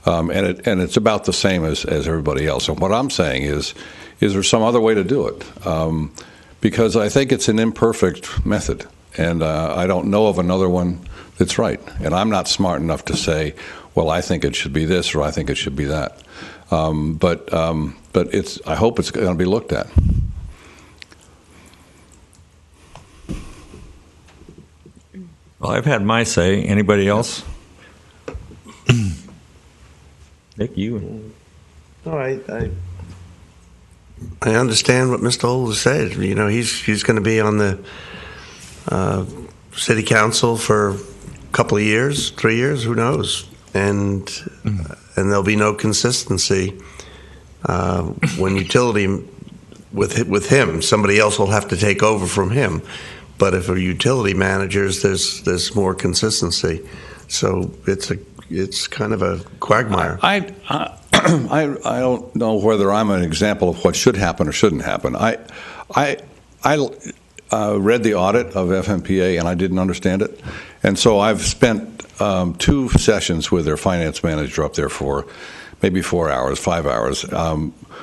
And it's about the same as everybody else. And what I'm saying is there some other way to do it? Because I think it's an imperfect method, and I don't know of another one that's right. And I'm not smart enough to say, well, I think it should be this or I think it should be that. But I hope it's going to be looked at. Well, I've had my say. Anybody else? Nick, you. All right. I understand what Mr. Holder said. You know, he's going to be on the city council for a couple of years, 3 years, who knows? And there'll be no consistency when utility with him. Somebody else will have to take over from him. But if a utility managers, there's more consistency. So it's kind of a quagmire. I don't know whether I'm an example of what should happen or shouldn't happen. I read the audit of FMPA and I didn't understand it, and so I've spent 2 sessions with their finance manager up there for maybe 4 hours, 5 hours,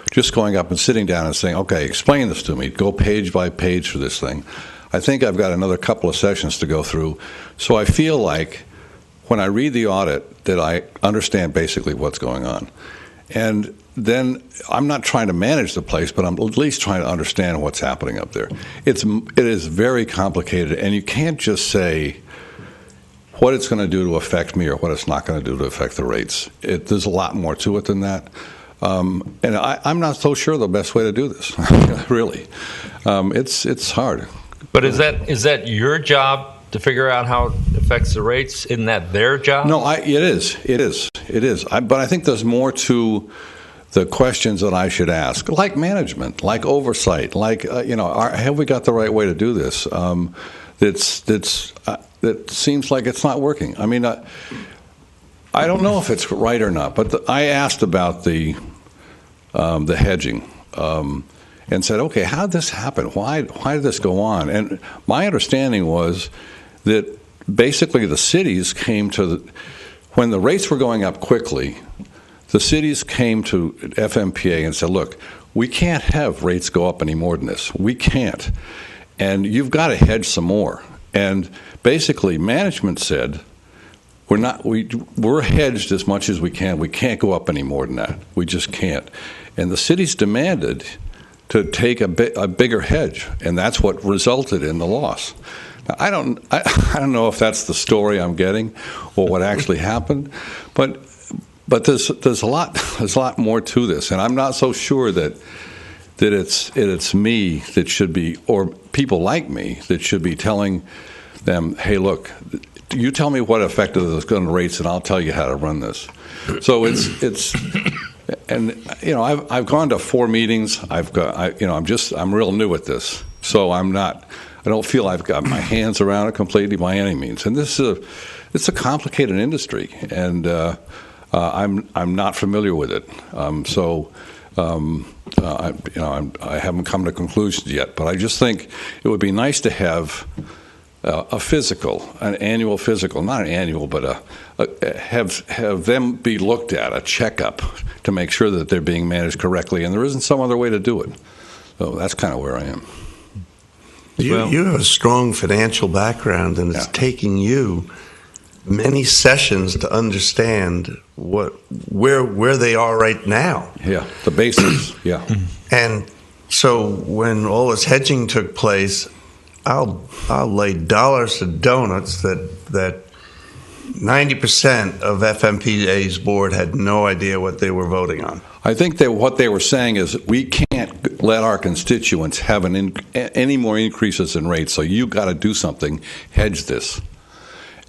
just going up and sitting down and saying, "Okay, explain this to me. Go page by page for this thing." I think I've got another couple of sessions to go through, so I feel like when I read the audit that I understand basically what's going on. And then I'm not trying to manage the place, but I'm at least trying to understand what's happening up there. It is very complicated, and you can't just say what it's going to do to affect me or what it's not going to do to affect the rates. There's a lot more to it than that. And I'm not so sure the best way to do this, really. It's hard. But is that your job to figure out how it affects the rates? Isn't that their job? No, it is. But I think there's more to the questions that I should ask, like management, like oversight, like have we got the right way to do this? That seems like it's not working. I mean, I don't know if it's right or not. But I asked about the hedging. And said, okay, how did this happen? Why did this go on? And my understanding was that basically the cities came to, when the rates were going up quickly, the cities came to FMPA and said, look, we can't have rates go up any more than this. We can't. And you've got to hedge some more. And basically management said, we're hedged as much as we can. We can't go up any more than that. We just can't. And the cities demanded to take a bigger hedge, and that's what resulted in the loss. Now, I don't know if that's the story I'm getting or what actually happened, but there's a lot more to this, and I'm not so sure that it's me that should be, or people like me that should be telling them, hey, look, you tell me what effect it is on the rates, and I'll tell you how to run this. So it's. And I've gone to 4 meetings. I'm real new at this, so I don't feel I've got my hands around it completely by any means. And it's a complicated industry, and I'm not familiar with it. I haven't come to conclusions yet. But I just think it would be nice to have a physical, an annual physical, not an annual, but have them be looked at, a checkup to make sure that they're being managed correctly, and there isn't some other way to do it. So that's kind of where I am. You have a strong financial background, and it's taking you many sessions to understand where they are right now. Yeah, the basics. Yeah. And so when all this hedging took place, I'll lay dollars to donuts that 90% of FMPA's board had no idea what they were voting on. I think that what they were saying is we can't let our constituents have any more increases in rates, so you got to do something, hedge this.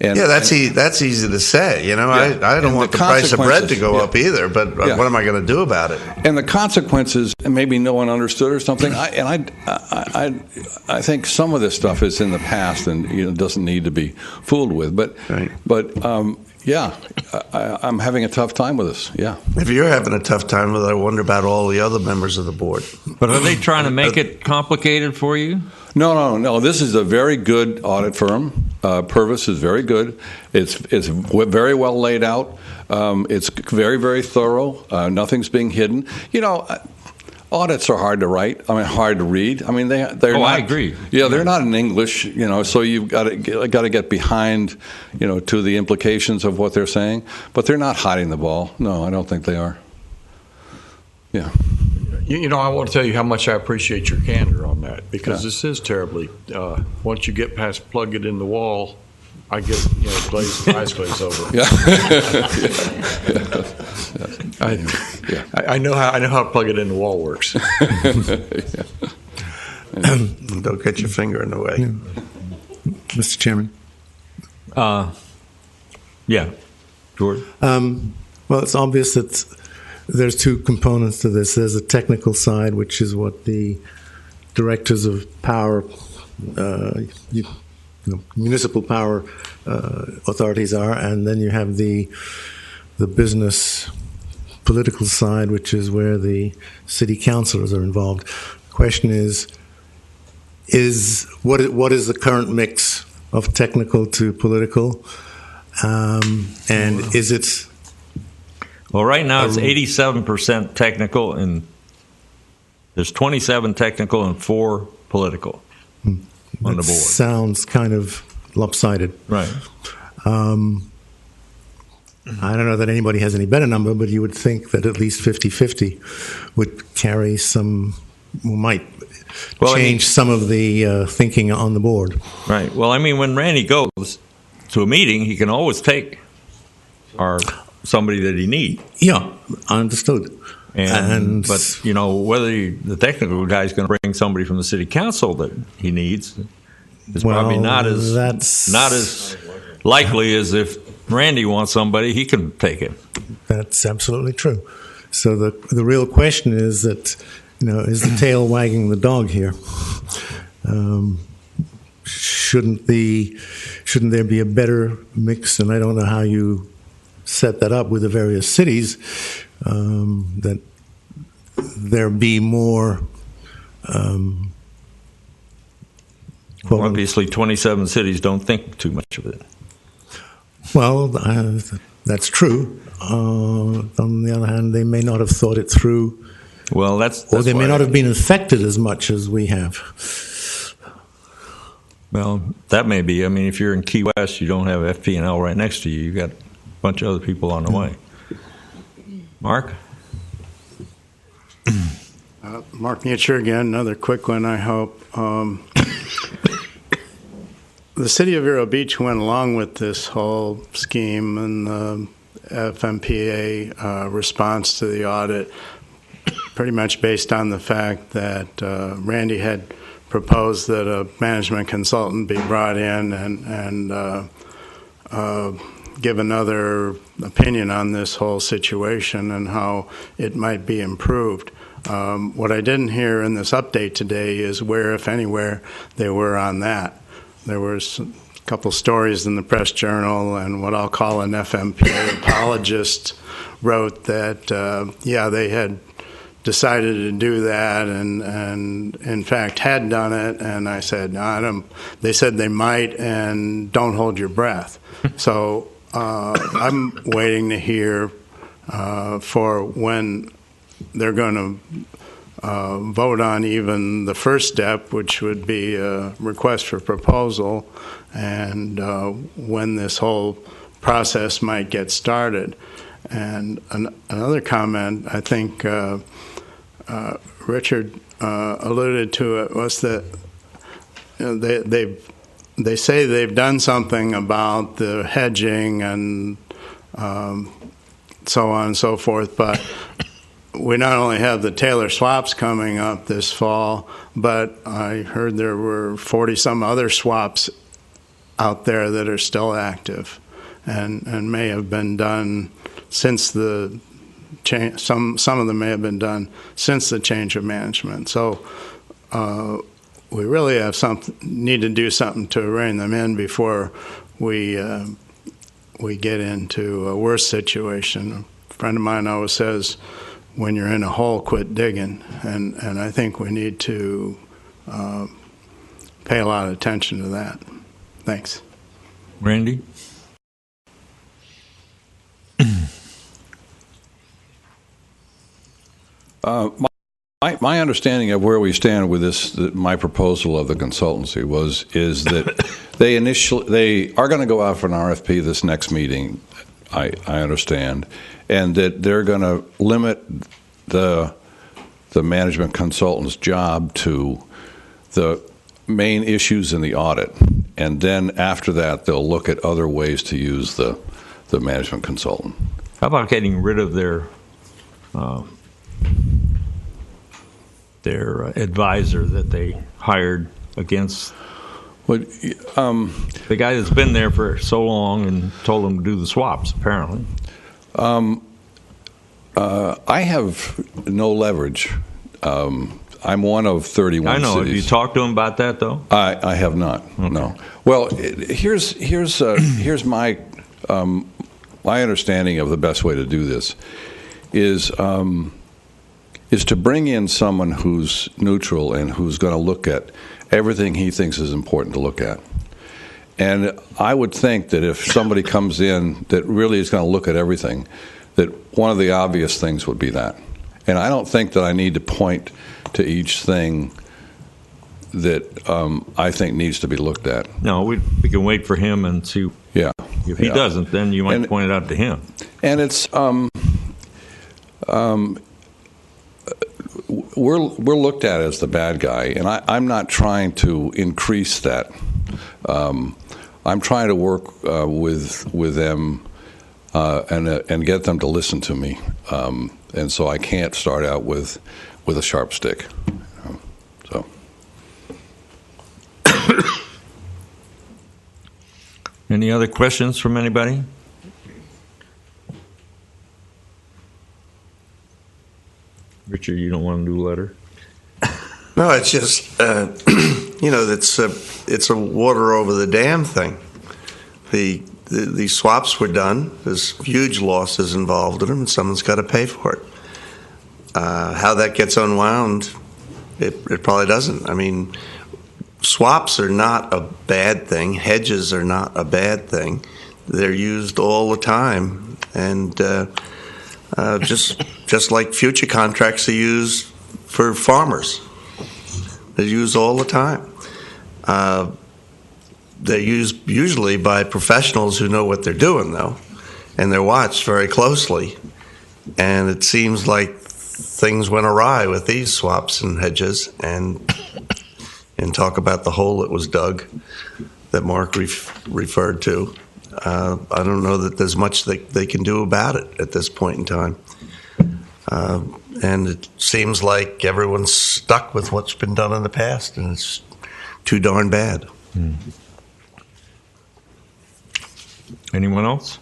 And, that's easy to say. You know, I don't want the price of bread to go up either, but what am I going to do about it? And the consequences, maybe no one understood or something. I think some of this stuff is in the past and doesn't need to be fooled with. But I'm having a tough time with this. Yeah. If you're having a tough time with it, I wonder about all the other members of the board. But are they trying to make it complicated for you? No. This is a very good audit firm. Purvis is very good. It's very well laid out. It's very, very thorough. Nothing's being hidden. Audits are hard to write. hard to read. They're not. I agree. Yeah, they're not in English. So you've got to get behind, to the implications of what they're saying. But they're not hiding the ball. No, I don't think they are. Yeah. I want to tell you how much I appreciate your candor on that, because this is terribly, once you get past plug it in the wall, I get, eyes glaze over. Yeah. I know how to plug it in the wall works. Don't get your finger in the way. Mr. Chairman. Yeah, George. Well, it's obvious that there's two components to this. There's a technical side, which is what the directors of power, municipal power authorities are, and then you have the business political side, which is where the city councilors are involved. The question is what is the current mix of technical to political, and is it? Well, right now it's 87% technical, and there's 27 technical and 4 political on the board. Sounds kind of lopsided. Right. I don't know that anybody has any better number, but you would think that at least 50-50 would carry might change some of the thinking on the board. Right. Well, when Randy goes to a meeting, he can always take somebody that he needs. Yeah, understood. But whether the technical guy is going to bring somebody from the city council that he needs is probably not as likely as if Randy wants somebody, he can take it. That's absolutely true. So the real question is that, is the tail wagging the dog here? Shouldn't there be a better mix? And I don't know how you set that up with the various cities, that there be more. Obviously, 27 cities don't think too much of it. Well, that's true. On the other hand, they may not have thought it through. Well, or they may not have been affected as much as we have. Well, that may be. If you're in Key West, you don't have FP&L right next to you. You got a bunch of other people on the way. Mark? Mark Mutual again, another quick one, I hope. The City of Vero Beach went along with this whole scheme and the FMPA response to the audit pretty much based on the fact that Randy had proposed that a management consultant be brought in and give another opinion on this whole situation and how it might be improved. What I didn't hear in this update today is where, if anywhere, they were on that. There was a couple stories in the Press Journal, and what I'll call an FMPA apologist wrote that, they had decided to do that and in fact had done it. And I said, no, they said they might, and don't hold your breath. So I'm waiting to hear for when they're going to vote on even the first step, which would be a request for proposal, and when this whole process might get started. And another comment, I think Richard alluded to it, was that they say they've done something about the hedging and so on and so forth, but we not only have the Taylor swaps coming up this fall, but I heard there were 40-some other swaps out there that are still active and may have been done since the change. Some of them may have been done since the change of management. So we really need to do something to rein them in before we get into a worse situation. A friend of mine always says, when you're in a hole, quit digging. And I think we need to pay a lot of attention to that. Thanks. Randy? My understanding of where we stand with this, my proposal of the consultancy is that they are going to go out for an RFP this next meeting, I understand, and that they're going to limit the the management consultant's job to the main issues in the audit, and then after that they'll look at other ways to use the management consultant. How about getting rid of their advisor that they hired against the guy that's been there for so long and told them to do the swaps, apparently? I have no leverage. I'm one of 31 I know. cities. Have you talked to him about that, though? I have not. Okay. No. Well, here's my my understanding of the best way to do this is to bring in someone who's neutral and who's going to look at everything he thinks is important to look at. And I would think that if somebody comes in that really is going to look at everything, that one of the obvious things would be that. And I don't think that I need to point to each thing that I think needs to be looked at. No, we can wait for him and see. Yeah. If he doesn't, then you might point it out to him. And it's we're looked at as the bad guy, and I'm not trying to increase that. I'm trying to work with them and get them to listen to me, and so I can't start out with a sharp stick. So. Any other questions from anybody? Richard, you don't want to do a letter? No, it's just, it's a water over the dam thing. The swaps were done. There's huge losses involved in them, and someone's got to pay for it. How that gets unwound, it probably doesn't. I mean, swaps are not a bad thing. Hedges are not a bad thing. They're used all the time, and just like future contracts are used for farmers. They're used all the time. They're used usually by professionals who know what they're doing, though, and they're watched very closely. And it seems like things went awry with these swaps and hedges, and talk about the hole that was dug that Mark referred to. I don't know that there's much they can do about it at this point in time. And it seems like everyone's stuck with what's been done in the past, and it's too darn bad. Anyone else?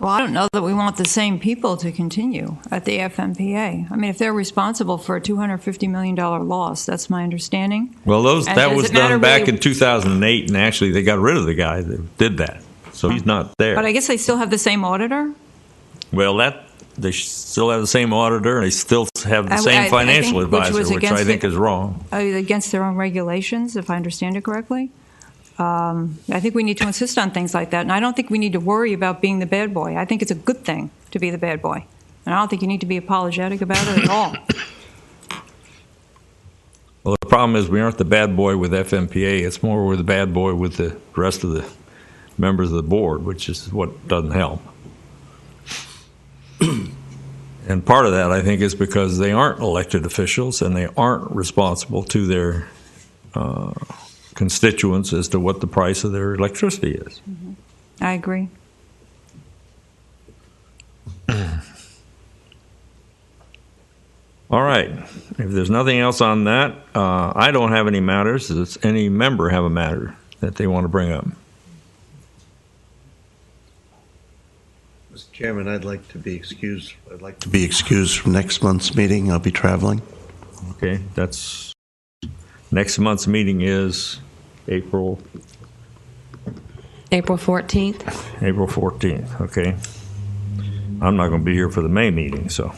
Well, I don't know that we want the same people to continue at the FMPA. I mean, if they're responsible for a $250 million loss, that's my understanding. Well, that was done back in 2008, and actually they got rid of the guy that did that. So he's not there. But I guess they still have the same auditor? Well, they still have the same auditor, and they still have the same financial advisor, which I think is wrong. Against their own regulations, if I understand it correctly. I think we need to insist on things like that, and I don't think we need to worry about being the bad boy. I think it's a good thing to be the bad boy, and I don't think you need to be apologetic about it at all. Well, the problem is we aren't the bad boy with FMPA. It's more we're the bad boy with the rest of the members of the board, which is what doesn't help. And part of that, I think, is because they aren't elected officials and they aren't responsible to their constituents as to what the price of their electricity is. Mm-hmm. I agree. All right. If there's nothing else on that, I don't have any matters. Does any member have a matter that they want to bring up? Mr. Chairman, I'd like to be excused. I'd like to be excused from next month's meeting. I'll be traveling. Okay, that's next month's meeting is April 14th. April 14th. Okay, I'm not going to be here for the May meeting, so.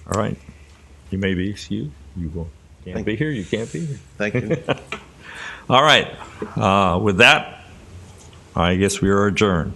All right, you may be excused. You can't be here. You can't be here. Thank you. All right. With that, I guess we are adjourned.